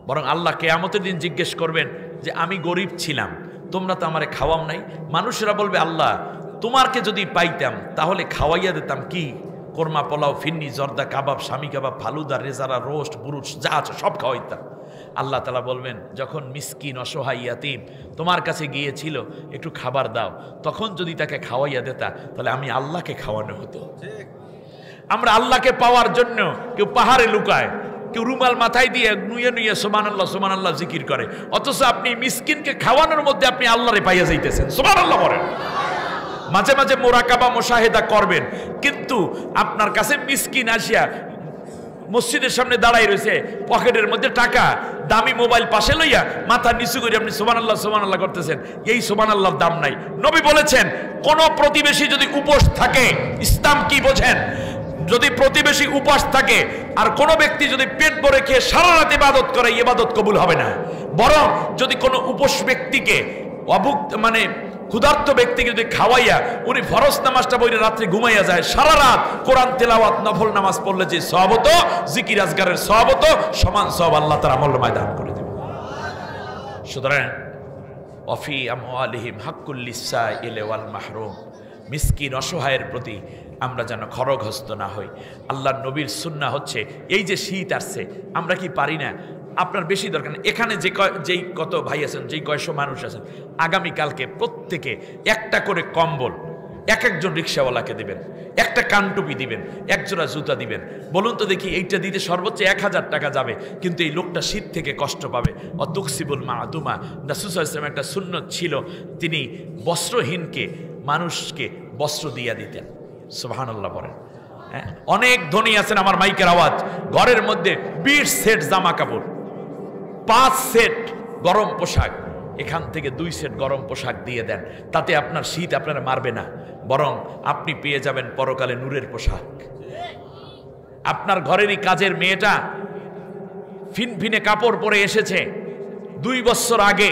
বরং আল্লাহ কিয়ামতের দিন জিজ্ঞেস করবেন যে আমি গরিব ছিলাম, তোমরা তো আমারে খাওয়াও নাই। মানুষেরা বলবে, আল্লাহ তোমারকে যদি পাইতাম তাহলে খাওয়াইয়া দিতাম কি, কোরমা, পোলাও, ফিন্নি, জর্দা, কাবাব, স্বামী কাবাব, ফালুদা, রেজারা, রোস্ট, বুরুচ যা আছে সব খাওয়াইতাম। আল্লাহ তাআলা বলবেন, যখন মিসকিন, অসহায়, ইয়াতীম তোমার কাছে গিয়েছিল একটু খাবার দাও, তখন যদি তাকে খাওয়াইয়া দিতা তাহলে আমি আল্লাহকে খাওয়ানো হতো। আমরা আল্লাহকে পাওয়ার জন্য কেউ পাহাড়ে লুকায়, কেউ রুমাল মাথায় দিয়ে নুয়ে নুয়ে সুবহানাল্লাহ সুবহানাল্লাহ জিকির করে, অথচ আপনি মিসকিনকে খাওয়ানোর মধ্যে আপনি আল্লাহরে পাইয়া যাইতেছেন। সুবহানাল্লাহ বলেন। মাঝে মাঝে মোরাকাবা মুশাহিদা করবেন, কিন্তু আপনার কাছে মিসকিন আসিয়া মসজিদের সামনে দাঁড়াই রয়েছে, পকেটের মধ্যে টাকা, দামি মোবাইল পাশে লইয়া মাথা নিচু করে আপনি সুবহানাল্লাহ সুবহানাল্লাহ করতেছেন, এই সুবহানাল্লাহর দাম নাই। নবী বলেছেন, কোন প্রতিবেশী যদি উপোস থাকে, ইসলাম কি বোঝেন, যদি প্রতিবেশী উপাস থাকে আর কোনো ব্যক্তি যদি পেট ভরে খেয়ে সারা রাত ইবাদত করে, ইবাদত কবুল হবে না। বরং যদি কোনো উপোস ব্যক্তিকে, ক্ষুধার্ত ব্যক্তিকে যদি খাওয়াইয়া উনি ফরজ নামাজটা পড়ে রাত্রে ঘুমাইয়া যায়, সারা রাত কোরআন তেলাওয়াত, নফল নামাজ পড়লে যে সওয়াব হতো, জিকির আজগারের সওয়াব হতো, সমান সওয়াব আল্লাহ তাআলা আমলনামায় দান করে দেবেন। সুতরাং ওয়াফি আমওয়ালিহিম হাক্কুল লিসাইলি ওয়াল মাহরুম, মিসকিন, অসহায়ের প্রতি আমরা যেন খড়গহস্ত না হই। আল্লাহর নবীর সুন্নাহ হচ্ছে, এই যে শীত আসছে, আমরা কি পারি না, আপনার বেশি দরকার নেই, এখানে যেই কত ভাই আছেন, যেই কয়শো মানুষ আছেন, আগামীকালকে প্রত্যেকে একটা করে কম্বল এক একজন রিক্সাওয়ালাকে দিবেন, একটা কানটুপি দিবেন, একজোড়া জুতা দিবেন। বলুন তো দেখি, এইটা দিতে সর্বোচ্চ 1000 টাকা যাবে, কিন্তু এই লোকটা শীত থেকে কষ্ট পাবে। অতুকসিবুল মাদুমা, রাসূল সাল্লাল্লাহু আলাইহি ওয়াসাল্লাম একটা সুন্নত ছিল, তিনি বস্ত্রহীনকে মানুষকে বস্ত্র দিয়া দিতেন। সুবহানাল্লাহ বলেন। অনেক ধনী আছেন, আমার মাইকের আওয়াজ, ঘরের মধ্যে 20 সেট জামা কাপড়, 5 সেট গরম পোশাক, এখান থেকে 2 সেট গরম পোশাক দিয়ে দেন, তাতে আপনার শীত আপনারা মারবে না, বরং আপনি পেয়ে যাবেন পরকালে নূরের পোশাক। আপনার ঘরেরই কাজের মেয়েটা ফিনফিনে কাপড় পরে এসেছে, 2 বছর আগে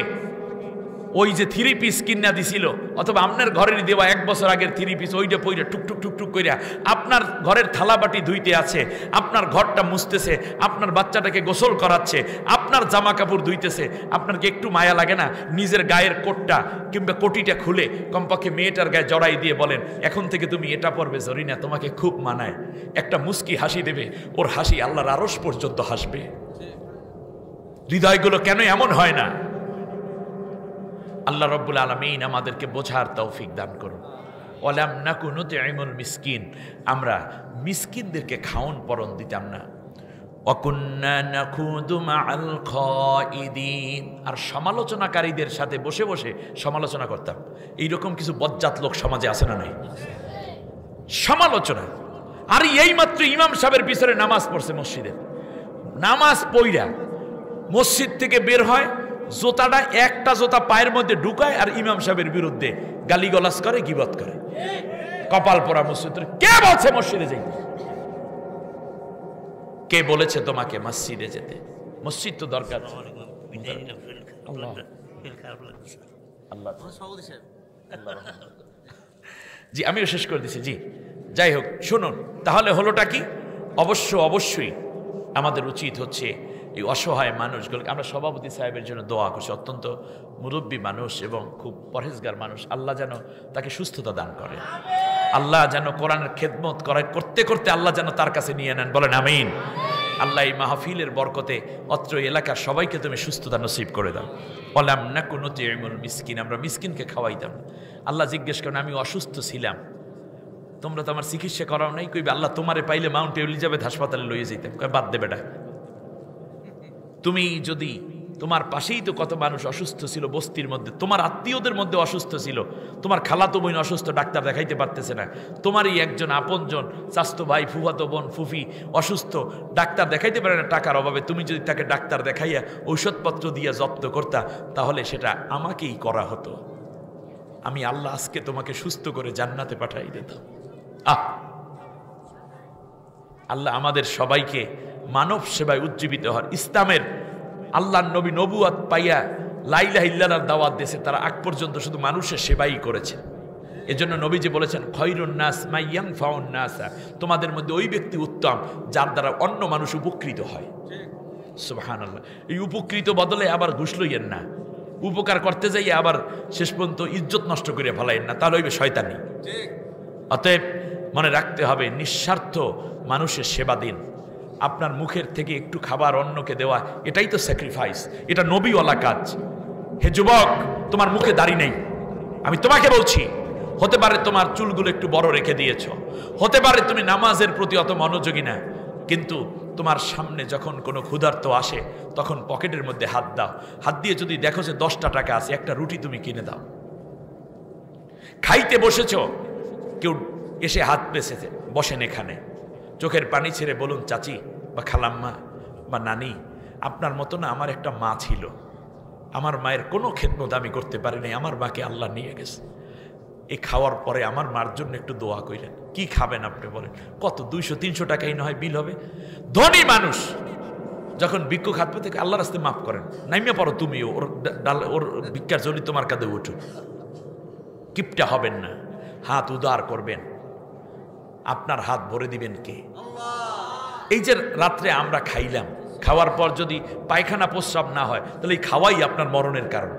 ওই যে 3 পিস কিনা দিছিল, অথবা আপনার ঘরের দেওয়া 1 বছর আগের 3 পিস, ওইটা পইরা টুকটুক টুকটুক কইরা আপনার ঘরের থালা বাটি ধুইতে আছে, আপনার ঘরটা মুছতেছে, আপনার বাচ্চাটাকে গোসল করাচ্ছে, আপনার জামা কাপড় ধুইতেছে, আপনার কি একটু মায়া লাগে না? নিজের গায়ের কোটটা কিংবা কোটিটা খুলে কমপক্ষে মেয়েটার গায়ে জড়াই দিয়ে বলেন, এখন থেকে তুমি এটা পরবে জরিনা, তোমাকে খুব মানায়। একটা মুস্কি হাসি দেবে, ওর হাসি আল্লাহর আরশ পর্যন্ত হাসবে। হৃদয়গুলো কেন এমন হয় না? আল্লাহ রাব্বুল আলামিন আমাদেরকে বোঝার তৌফিক দান করুন। ওয়ালাম নাকু নুতঈমুল মিসকিন, আমরা মিসকিনদেরকে খাওন পরন দিতাম না। ওয়া কুন্না নাখুদু মাআল খাইদিন, আর সমালোচনাকারীদের সাথে বসে বসে সমালোচনা করতাম। এইরকম কিছু বজ্জাত লোক সমাজে আছে না নাই? সমালোচনা। আর এইমাত্র ইমাম সাহেবের পিছনে নামাজ পড়ছে মসজিদে, নামাজ পইরা মসজিদ থেকে বের হয়, জোতাটা একটা জোতা পায়ের মধ্যে ঢুকায় আর ইমাম সাহেবের বিরুদ্ধে গালিগালাজ করে, গীবত করে। কপাল পোড়া মসজিদ। কে বলছে মসজিদে যেতে? কে বলেছে তোমাকে মসজিদে যেতে? মসজিদ তো দরকার। জি, আমিও শেষ করে দিছি। জি, যাই হোক, শুনুন তাহলে হলোটা কি? অবশ্যই আমাদের উচিত হচ্ছে এই অসহায় মানুষগুলোকে, আমরা সভাপতি সাহেবের জন্য দোয়া করছি, অত্যন্ত মুরব্বী মানুষ এবং খুব পরহেজগার মানুষ, আল্লাহ যেন তাকে সুস্থতা দান করে, আল্লাহ যেন কোরআনের খেদমত করতে করতে আল্লাহ যেন তার কাছে নিয়ে নেন, বলেন আমিন। আল্লাহ এই মাহফিলের বরকতে অত্র এলাকার সবাইকে তুমি সুস্থতা নসিব করে দাও। ওয়ালাম নাকু নুতঈমুল মিসকিন, আমরা মিসকিনকে খাওয়াইতাম না। আল্লাহ জিজ্ঞেস করেন, আমি অসুস্থ ছিলাম, তোমরা তো আমার চিকিৎসা করাও নাই। কইবে আল্লাহ তোমারে পাইলে মাউন্ট এলিজাবেথ হাসপাতালে লইয়ে যেতাম। কয় বাদ দে বেটা, তুমি যদি, তোমার পাশেই তো কত মানুষ অসুস্থ ছিল বস্তির মধ্যে, তোমার আত্মীয়দের মধ্যে অসুস্থ ছিল, তোমার খালাতো বোন অসুস্থ, ডাক্তার দেখাইতে পারতেছে না, তোমারই একজন আপনজন চাচতো ভাই, ফুফাতো বোন, ফুফি অসুস্থ, ডাক্তার দেখাইতে পারে না টাকার অভাবে, তুমি যদি তাকে ডাক্তার দেখাইয়া ঔষধপত্র দিয়ে যত্ন করতা, তাহলে সেটা আমাকেই করা হতো। আমি আল্লাহ আজকে তোমাকে সুস্থ করে জান্নাতে পাঠাই দিতাম। আল্লাহ আমাদের সবাইকে মানব সেবায় উজ্জীবিত হওয়ার, ইসলামের আল্লাহর নবী নবুয়াত পাইয়া লা ইলাহা ইল্লাল্লাহর দাওয়াত দিয়েছে, তারা আগ পর্যন্ত শুধু মানুষের সেবাই করেছে। এজন্য নবীজি বলেছেন, খয়রুন নাস মান ইয়ানফাউন নাস, তোমাদের মধ্যে ওই ব্যক্তি উত্তম যার দ্বারা অন্য মানুষ উপকৃত হয়। সুবহানাল্লাহ। এই উপকৃত বদলে আবার ঘুষ লইয়েন না, উপকার করতে যাইয়ে আবার শেষ পর্যন্ত ইজ্জত নষ্ট করে ফেলাইন না, তাহলে হইবে শয়তানি। অতএব মনে রাখতে হবে, নিঃস্বার্থ মানুষের সেবা দিন। আপনার মুখের থেকে একটু খাবার অন্যকে দেওয়া, এটাই তো স্যাক্রিফাইস, এটা নবীওয়ালা কাজ। হে যুবক, তোমার মুখে দাড়ি নেই, আমি তোমাকে বলছি, হতে পারে তোমার চুলগুলো একটু বড় রেখে দিয়েছ, হতে পারে তুমি নামাজের প্রতি অত মনোযোগী না, কিন্তু তোমার সামনে যখন কোনো ক্ষুধার্ত আসে তখন পকেটের মধ্যে হাত দাও, হাত দিয়ে যদি দেখো যে 10টা টাকা আছে, একটা রুটি তুমি কিনে দাও। খাইতে বসেছ, কেউ এসে হাত পেছেছে, বসেন এখানে, চোখের পানি ছেড়ে বলুন, চাচি বা খালাম্মা বা নানি, আপনার মতো না আমার একটা মা ছিল, আমার মায়ের কোনো খেদমত আমি করতে পারি নাই, আমার মাকে আল্লাহ নিয়ে গেছে, এই খাওয়ার পরে আমার মার জন্য একটু দোয়া কইলেন। কি খাবেন আপনি বলেন? কত 200-300 টাকাই না হয় বিল হবে। ধনী মানুষ যখন ভিক্ষুক হাত পেতে, আল্লাহর রাস্তায় মাফ করেন, নাইমিয়া পড়ো তুমি, ওর ভিক্ষার জন্য তোমার কাঁধে উঠো, কিপটা হবেন না, হাত উদার করবেন। আপনার হাত ভরে দিবেন কে? এই যে রাত্রে আমরা খাইলাম, খাওয়ার পর যদি পায়খানা প্রস্রাব না হয়, তাহলে এই খাওয়াই আপনার মরণের কারণ।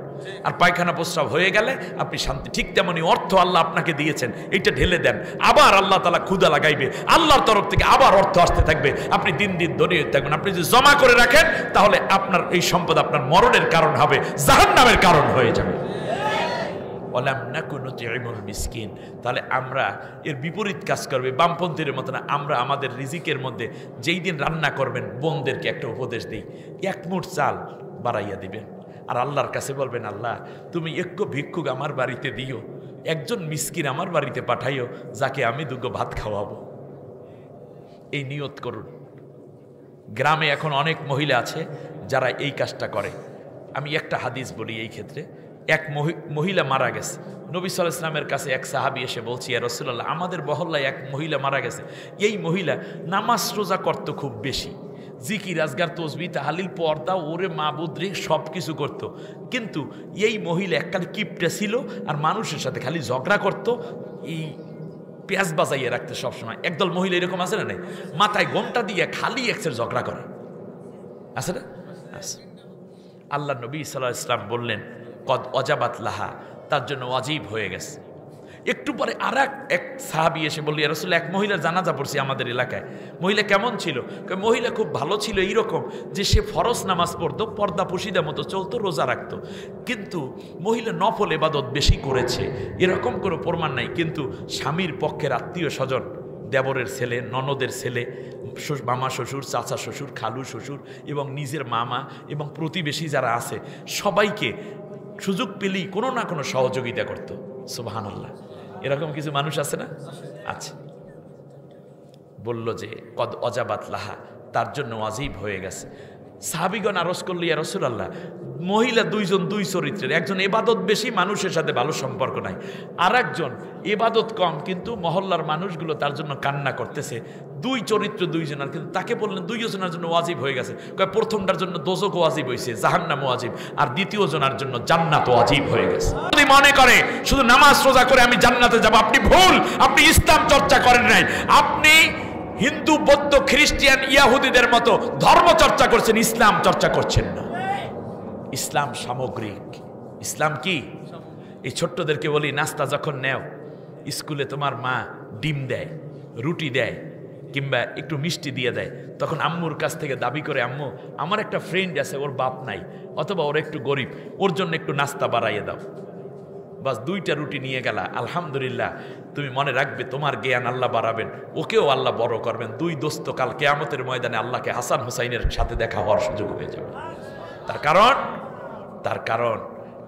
আর পায়খানা প্রস্রাব হয়ে গেলে আপনি শান্তি। ঠিক তেমনি অর্থ আল্লাহ আপনাকে দিয়েছেন, এইটা ঢেলে দেন, আবার আল্লাহ তাআলা ক্ষুধা লাগাইবে, আল্লাহর তরফ থেকে আবার অর্থ আসতে থাকবে, আপনি দিন দিন ধনী হতে থাকবেন। আপনি যদি জমা করে রাখেন, তাহলে আপনার এই সম্পদ আপনার মরণের কারণ হবে, জাহান্নামের কারণ হয়ে যাবে। ওয়ালাম নাকু নুতঈমুল মিসকিন, তাহলে আমরা এর বিপরীত কাজ করবে, বামপন্থীর মতো না। আমরা আমাদের রিজিকের মধ্যে যেই দিন রান্না করবেন, বোনদেরকে একটা উপদেশ দিই, 1 মুঠ চাল বাড়াইয়া দিবেন, আর আল্লাহর কাছে বলবেন, আল্লাহ তুমি একটু ভিক্ষুক আমার বাড়িতে দিও, একজন মিসকিন আমার বাড়িতে পাঠাইও, যাকে আমি 2 ভাত খাওয়াবো। এই নিয়ত করুন। গ্রামে এখন অনেক মহিলা আছে যারা এই কাজটা করে। আমি একটা হাদিস বলি এই ক্ষেত্রে। এক মহিলা মারা গেছে, নবী সাল্লাল্লাহু আলাইহি ওয়াসাল্লামের কাছে এক সাহাবী এসে বলছি, ইয়া রাসূলুল্লাহ, আমাদের মহল্লায় এক মহিলা মারা গেছে। এই মহিলা নামাজ রোজা করতো খুব বেশি, জিকির আজগার তসবিহ তাহলিল পর্দা ওরে মাবুদ রে সব কিছু করতো, কিন্তু এই মহিলা এককালে কিপটে ছিল আর মানুষের সাথে খালি ঝগড়া করতো, এই পেঁয়াজ বাজাইয়ে রাখতে সবসময়। একদল মহিলা এরকম আছে না, মাথায় ঘোমটা দিয়ে খালি একসের ঝগড়া করে, আছে না? আল্লাহ নবী সাল্লাল্লাহু আলাইহি ওয়াসাল্লাম বললেন, কদ অজাবাত লাহা, তার জন্য ওয়াজিব হয়ে গেছে। একটু পরে আর এক সাহাবী এসে বলল, ইয়া রাসূলুল্লাহ, এক মহিলার জানাজা পড়ছি আমাদের এলাকায়। মহিলা কেমন ছিল? মহিলা খুব ভালো ছিল, এইরকম যে সে ফরজ নামাজ পড়তো, পর্দা পুশিদা মতো চলতো, রোজা রাখতো, কিন্তু মহিলা নফল ইবাদত বেশি করেছে এরকম কোনো প্রমাণ নাই। কিন্তু স্বামীর পক্ষের আত্মীয় স্বজন, দেবরের ছেলে, ননদের ছেলে, মামা শ্বশুর, চাচা শ্বশুর, খালু শ্বশুর এবং নিজের মামা এবং প্রতিবেশী যারা আছে সবাইকে সুযোগ পেলেই কোনো না কোনো সহযোগিতা করত। সুবহানাল্লাহ, এরকম কিছু মানুষ আছে না? আছে। বলল যে কদ অজাবাত লাহা, তার জন্য ওয়াজিব হয়ে গেছে। সাহাবীগণ আরজ করল, ইয়া রাসূলুল্লাহ, মহিলা দুইজন দুই চরিত্রের, একজন ইবাদত বেশি, মানুষের সাথে ভালো সম্পর্ক নাই, আর একজন ইবাদত কম কিন্তু মহল্লার মানুষগুলো তার জন্য কান্না করতেছে। দুই চরিত্র দুইজনের, কিন্তু তাকে বললেন দুইজনের জন্য ওয়াজিব হয়ে গেছে। প্রথমটার জন্য দোজক ওয়াজিব হয়েছে, জাহান্নাম ওয়াজিব, আর দ্বিতীয় জনের জন্য জান্নাত ওয়াজিব হয়ে গেছে। যদি মনে করে শুধু নামাজ রোজা করে আমি জান্নাতে যাব, আপনি ভুল। আপনি ইসলাম চর্চা করেন নাই, আপনি হিন্দু, বৌদ্ধ, খ্রিস্টান, ইয়াহুদিদের মতো ধর্ম চর্চা করছেন, ইসলাম চর্চা করছেন না। ইসলাম সামগ্রিক। ইসলাম কি? এই ছোট্টদেরকে বলি, নাস্তা যখন নেও, স্কুলে তোমার মা ডিম দেয়, রুটি দেয়, কিংবা একটু মিষ্টি দিয়ে দেয়, তখন আম্মুর কাছ থেকে দাবি করে, আম্মু আমার একটা ফ্রেন্ড আছে, ওর বাপ নাই, অথবা ওর একটু গরিব, ওর জন্য একটু নাস্তা বাড়াইয়ে দাও। বাস দুইটা রুটি নিয়ে গেলা, আলহামদুলিল্লাহ, তুমি মনে রাখবে তোমার জ্ঞান আল্লাহ বাড়াবেন, ওকেও আল্লাহ বড় করবেন। দুই দোস্ত কাল কিয়ামতের ময়দানে আল্লাহকে হাসান হুসাইনের সাথে দেখা হওয়ার সুযোগ হয়ে যাবে। তার কারণ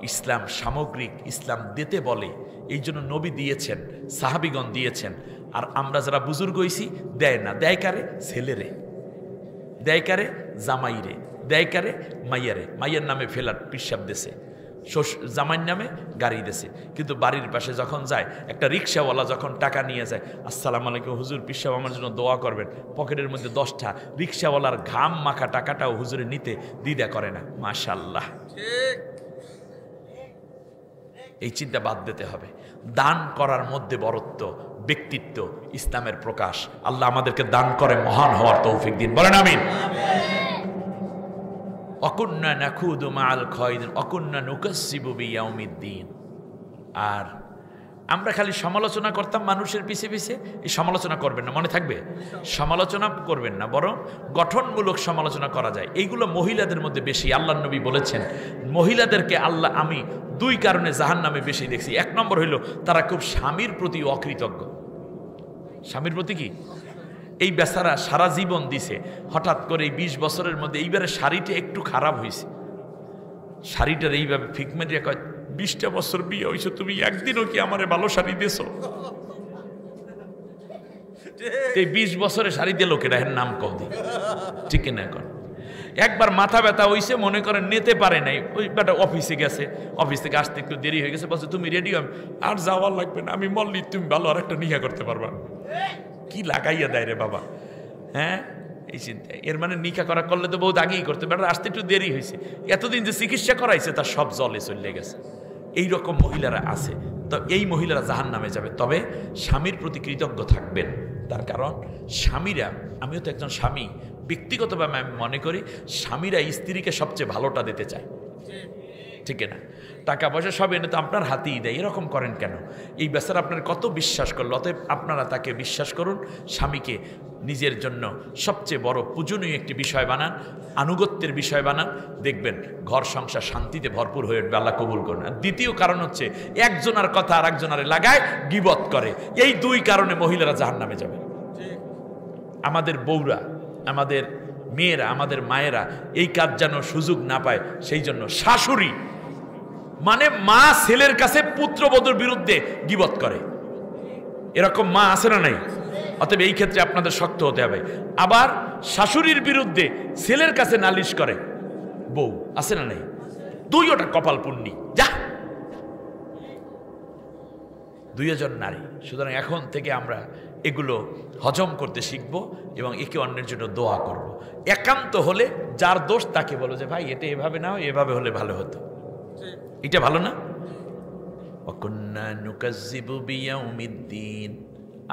ইসলাম সামগ্রিক, ইসলাম দিতে বলে, এই জন্য নবী দিয়েছেন, সাহাবীগণ দিয়েছেন। আর আমরা যারা বুজুর্গ হইছি, দেয় না। দেয় কারে? ছেলেরে। দেয় কারে? জামাইরে। দেয় কারে? মাইয়ারে। মাইয়ার নামে ফেলার পিসাব দেশে, জামাইয়ের নামে গাড়ি দেশে। কিন্তু বাড়ির পাশে যখন যায়, একটা রিক্সাওয়ালা যখন টাকা নিয়ে যায়, আসসালামু আলাইকুম হুজুর, পিসাব আমার জন্য দোয়া করবেন, পকেটের মধ্যে 10টা, রিক্সাওয়ালার ঘাম মাখা টাকাটাও হুজুরে নিতে দ্বিধা করে না। মাশাআল্লাহ, এই চিন্তা বাদ দিতে হবে। দান করার মধ্যে বরত্ব, ব্যক্তিত্ব, ইসলামের প্রকাশ। আল্লাহ আমাদেরকে দান করে মহান হওয়ার তৌফিক দিন, বলেন আমিন। অকুন্না নাখুদু মাআল খায়দিন অকুন্না নুকাসসিবু বিয়াউমিদ্দিন। আর আমরা খালি সমালোচনা করতাম মানুষের পিছে পিছে। এই সমালোচনা করবেন না, মনে থাকবে, সমালোচনা করবেন না, বরং গঠনমূলক সমালোচনা করা যায়। এইগুলো মহিলাদের মধ্যে বেশি। আল্লাহর নবী বলেছেন, মহিলাদেরকে আল্লাহ আমি দুই কারণে জাহান্নামে বেশি দেখছি। এক নম্বর হইল, তারা খুব স্বামীর প্রতি অকৃতজ্ঞ। স্বামীর প্রতি কি? এই বেচারা সারা জীবন দিছে, হঠাৎ করে এই 20 বছরের মধ্যে এইবারে শাড়িটা একটু খারাপ হয়েছে, শাড়িটার এইভাবে ফিকমেট কয়, 20টা বছর বিয়ে হয়েছে, তুমি একদিনও কি আমারে ভালো শাড়ি দিয়েছো? এই 20 বছরে শাড়ি দিয়ে লোকেরা এর নাম কও দি, ঠিক না? এখন একবার মাথা ব্যথা হইছে, মনে করেন নিতে পারে নাই, ওই বেটা অফিসে গেছে, অফিস থেকে আসতে একটু দেরি হয়ে গেছে, বলছে তুমি রেডি হও, আর যাওয়ার লাগবে না, আমি মল্লি, তুমি ভালো আর একটা নিহা করতে পারবা। কি লাগাইয়া দেয় রে বাবা, হ্যাঁ? এই চিন্তা। এর মানে নিকা করা করলে তো বহুত আগেই করতে পারে, আসতে একটু দেরি হয়েছে, এতদিন যে চিকিৎসা করাইছে তার সব জলে চলে গেছে। এইরকম মহিলারা আছে, তো এই মহিলারা জাহান্নামে যাবে। তবে স্বামীর প্রতি কৃতজ্ঞ থাকবেন, তার কারণ স্বামীরা, আমিও তো একজন স্বামী, ব্যক্তিগতভাবে আমি মনে করি স্বামীরা স্ত্রীকে সবচেয়ে ভালোটা দিতে চায়, ঠিক না? টাকা পয়সা সব এনে তো আপনার হাতেই দেয়, এরকম করেন কেন? এই বেচারা আপনার কত বিশ্বাস করলো, অতএব আপনারা তাকে বিশ্বাস করুন, স্বামীকে নিজের জন্য সবচেয়ে বড় পূজনীয় একটি বিষয় বানান, আনুগত্যের বিষয় বানান, দেখবেন ঘর সংসার শান্তিতে ভরপুর হয়ে উঠবে, আল্লাহ কবুল করুন। আর দ্বিতীয় কারণ হচ্ছে, একজনের কথা আর একজনারে লাগায়, গীবত করে। এই দুই কারণে মহিলারা জাহান্নামে যাবে। আমাদের বউরা, আমাদের মেয়েরা, আমাদের মায়েরা এই কাজ যেন সুযোগ না পায়, সেই জন্য শাশুড়ি মানে মা ছেলের কাছে পুত্রবধূর বিরুদ্ধে গীবত করে, এরকম মা আছে না নাই? অতএব এই ক্ষেত্রে আপনাদের শক্ত হতে হবে। আবার শাশুড়ির বিরুদ্ধে ছেলের কাছে নালিশ করে বউ, আছে না নাই? দুইটা কপাল পুণ্যি, যা দুইজন নারী। সুতরাং এখন থেকে আমরা এগুলো হজম করতে শিখব এবং একে অন্যের জন্য দোয়া করব। একান্ত হলে যার দোষ তাকে বলো যে ভাই এটা এভাবে না, এভাবে হলে ভালো হতো, এটা ভালো না?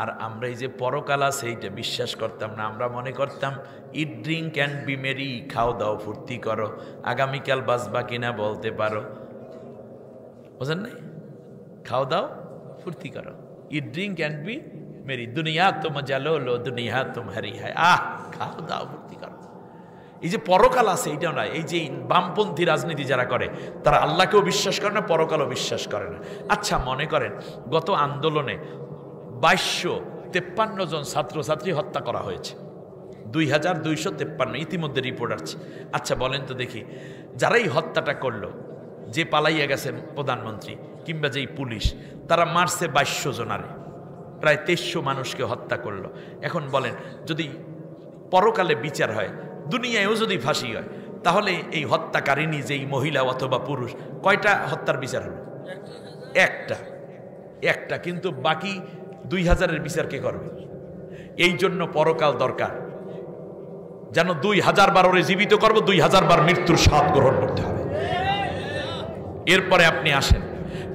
আর আমরা এই যে পরকাল আছে এইটা বিশ্বাস করতাম না। আমরা মনে করতাম ইট ড্রিঙ্ক অ্যান্ড বি মেরি, খাও দাও ফুর্তি করো, আগামীকাল বাঁচবা কিনা বলতে পারো, বুঝেন নাই? খাও দাও ফুর্তি করো, ইট ড্রিঙ্ক অ্যান্ড বি মেরি, দুনিয়া তুম জালো লো দুনিয়া তুম হারি হায়, খাও দাও ফুর্তি করো। এই যে পরকাল আছে এইটা না, এই যে বামপন্থী রাজনীতি যারা করে তারা আল্লাহকেও বিশ্বাস করে না, পরকালও বিশ্বাস করে না। আচ্ছা মনে করেন গত আন্দোলনে 2253 জন ছাত্রছাত্রী হত্যা করা হয়েছে, 2253 ইতিমধ্যে রিপোর্ট আসছে। আচ্ছা বলেন তো দেখি, যারা এই হত্যাটা করলো, যে পালাইয়া গেছে প্রধানমন্ত্রী কিংবা যেই পুলিশ, তারা মারছে 2200 জনারে, প্রায় 2300 মানুষকে হত্যা করলো। এখন বলেন যদি পরকালে বিচার হয়, দুনিয়ায়ও যদি ফাঁসি হয়, তাহলে এই হত্যাকারিণী যেই মহিলা অথবা পুরুষ, কয়টা হত্যার বিচার হলো? একটা, কিন্তু বাকি 2000-এর বিচার কে করবে? এই জন্য পরকাল দরকার, যেন 2000 বার ওরে জীবিত করবো, 2000 বার মৃত্যুর স্বাদ গ্রহণ করতে হবে। এরপরে আপনি আসেন,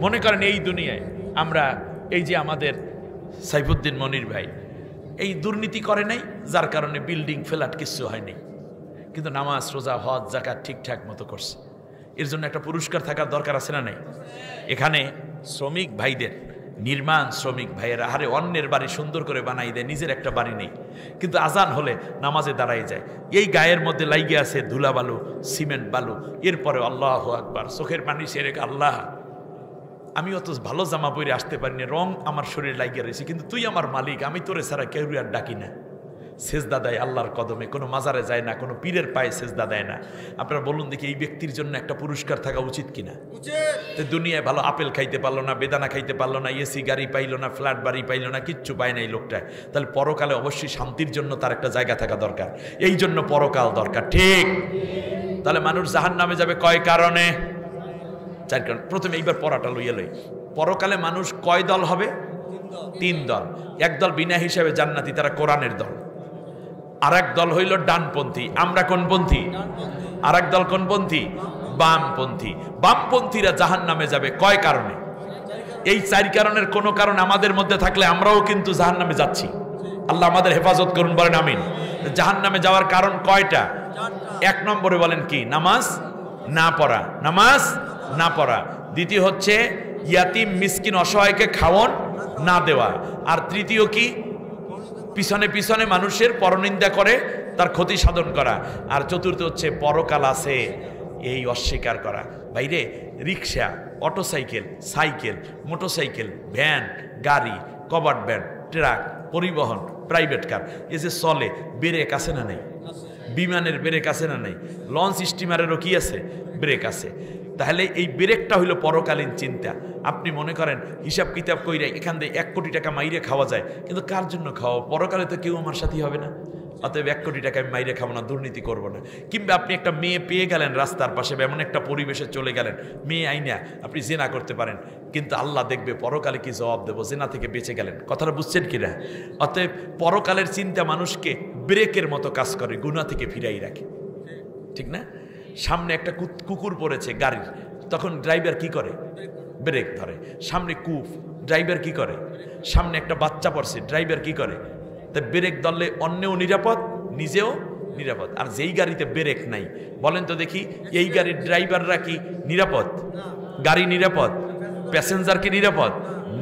মনে করেন এই দুনিয়ায় আমরা, এই যে আমাদের সাইফুদ্দিন মনির ভাই এই দুর্নীতি করে নাই, যার কারণে বিল্ডিং ফ্ল্যাট কিছু হয়নি, কিন্তু নামাজ রোজা হজ যাকাত ঠিকঠাক মতো করছে। এর জন্য একটা পুরস্কার থাকার দরকার আছে না নাই? এখানে শ্রমিক ভাইদের, নির্মাণ শ্রমিক ভাইয়েরা আরে অন্যের বাড়ি সুন্দর করে বানাই দেয়, নিজের একটা বাড়ি নেই, কিন্তু আজান হলে নামাজে দাঁড়াই যায়। এই গায়ের মধ্যে লাইগে আছে ধুলা বালু, সিমেন্ট বালু, এরপরে আল্লাহু আকবার, চোখের পানি সেরে আল্লাহ, আমি অত ভালো জামা পরে আসতে পারিনি, রং আমার শরীরে লাগিয়ে রয়েছে, কিন্তু তুই আমার মালিক, আমি তোরে ছাড়া কেউ আর ডাকি না। সেজদা দেয় আল্লাহর কদমে, কোনো মাজারে যায় না, কোনো পীরের পায়ে সেজদা দেয় না। আপনারা বলুন দেখি, এই ব্যক্তির জন্য একটা পুরস্কার থাকা উচিত কিনা? তো দুনিয়ায় ভালো আপেল খাইতে পারলো না, বেদানা খাইতে পারলো না, এসি গাড়ি পাইলো না, ফ্ল্যাট বাড়ি পাইলো না, কিচ্ছু পায় না এই লোকটায়, তাহলে পরকালে অবশ্যই শান্তির জন্য তার একটা জায়গা থাকা দরকার। এই জন্য পরকাল দরকার, ঠিক? তাহলে মানুষ জাহান্নামে যাবে কয় কারণে? 4 কারণ। প্রথমে এইবার পড়াটা লইয়া লই, পরকালে মানুষ কয় দল হবে? 3 দল। এক দল বিনা হিসাবে জান্নাতি, তারা কোরআনের দল। আর এক দল হইল ডানপন্থী, আমরা কোনপন্থী? আর এক দল কোনপন্থী? বামপন্থী। বামপন্থীরা জাহান্নামে যাবে কয় কারণে? এই 4 কারণের কোনো কারণ আমাদের মধ্যে থাকলে আমরাও কিন্তু জাহান্নামে যাচ্ছি। আল্লাহ আমাদের হেফাজত করুন, বলেন আমিন। জাহান্নামে যাওয়ার কারণ কয়টা? 1 নম্বরে বলেন কি? নামাজ না পড়া, নামাজ না পড়া। দ্বিতীয় হচ্ছে ইয়াতিম মিসকিন অসহায়কে খাওয়ান না দেওয়া। আর তৃতীয় কি? পিছনে পিছনে মানুষের পরনিন্দা করে তার ক্ষতি সাধন করা। আর চতুর্থ হচ্ছে পরকাল আছে এই অস্বীকার করা। বাইরে রিক্সা, অটোসাইকেল, সাইকেল, মোটরসাইকেল, ভ্যান, গাড়ি, কভার্ড ভ্যান, ট্রাক, পরিবহন, প্রাইভেট কার, এই যে চলে, ব্রেক আছে না নেই? বিমানের ব্রেক আছে না নেই? লঞ্চ স্টিমারেরও কি আছে? ব্রেক আছে। তাহলে এই ব্রেকটা হইল পরকালীন চিন্তা। আপনি মনে করেন হিসাব কিতাব কইরা এখান থেকে 1 কোটি টাকা মাইরে খাওয়া যায়, কিন্তু কার জন্য খাওয়া? পরকালে তো কেউ আমার সাথী হবে না, অতএব 1 কোটি টাকা আমি মাইরে খাবো না, দুর্নীতি করবো না। কিংবা আপনি একটা মেয়ে পেয়ে গেলেন রাস্তার পাশে, এমন একটা পরিবেশে চলে গেলেন, মেয়ে আইনা আপনি জেনা করতে পারেন, কিন্তু আল্লাহ দেখবে পরকালে কি জবাব দেবো, জেনা থেকে বেঁচে গেলেন। কথাটা বুঝছেন কিনা? অতএব পরকালের চিন্তা মানুষকে ব্রেকের মতো কাজ করে, গুনাহ থেকে ফিরাই রাখে, ঠিক না? সামনে একটা কুকুর পড়েছে গাড়ির, তখন ড্রাইভার কি করে? ব্রেক ধরে। সামনে কূপ, ড্রাইভার কি করে? সামনে একটা বাচ্চা পড়ছে, ড্রাইভার কি করে? তা ব্রেক ধরলে অন্যও নিরাপদ, নিজেও নিরাপদ। আর যেই গাড়িতে ব্রেক নাই, বলেন তো দেখি, এই গাড়ির ড্রাইভাররা কি নিরাপদ? গাড়ি নিরাপদ? প্যাসেঞ্জার কি নিরাপদ?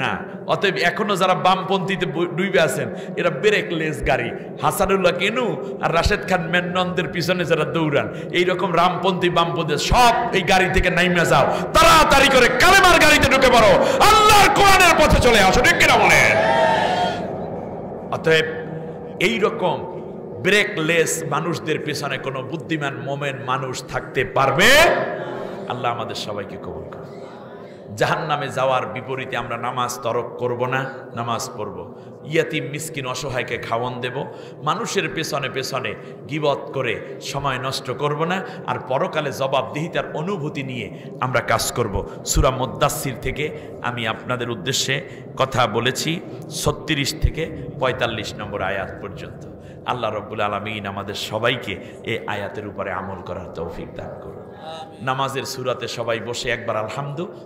না। অতএব এখনো যারা বামপন্থীতে ডুবে আছেন, এরা ব্রেকলেস গাড়ি। হাসানুল্লাহ কেনু আর রাশেদ খান মেননদের পিছনে যারা দৌড়ান, এইরকম রামপন্থী বামপন্থী সব এই গাড়ি থেকে নাইমা যাও, তাড়াতাড়ি করে কালেমার গাড়িতে ঢুকে পড়ো, আল্লাহর কোরআনের পথে চলে আসো, ঠিক কিনা বলেন? অতএব এইরকম ব্রেকলেস মানুষদের পিছনে কোনো বুদ্ধিমান মোমেন মানুষ থাকতে পারবে? আল্লাহ আমাদের সবাইকে কবুল করুন। জাহান্নামে যাওয়ার বিপরীতে আমরা নামাজ তরক করব না, নামাজ পড়ব। ইয়াতিম মিসকিন অসহায়কে খাওয়ান দেব। মানুষের পেছনে পেছনে গীবত করে সময় নষ্ট করব না। আর পরকালে জবাবদিহিতার অনুভূতি নিয়ে আমরা কাজ করব। সূরা মুদ্দাসসির থেকে আমি আপনাদের উদ্দেশ্যে কথা বলেছি 36 থেকে 45 নম্বর আয়াত পর্যন্ত। আল্লাহ রব্বুল আলামিন আমাদের সবাইকে এই আয়াতের উপরে আমল করার তৌফিক দান করুন। নামাজের সূরাতে সবাই বসে একবার আলহামদুলিল্লাহ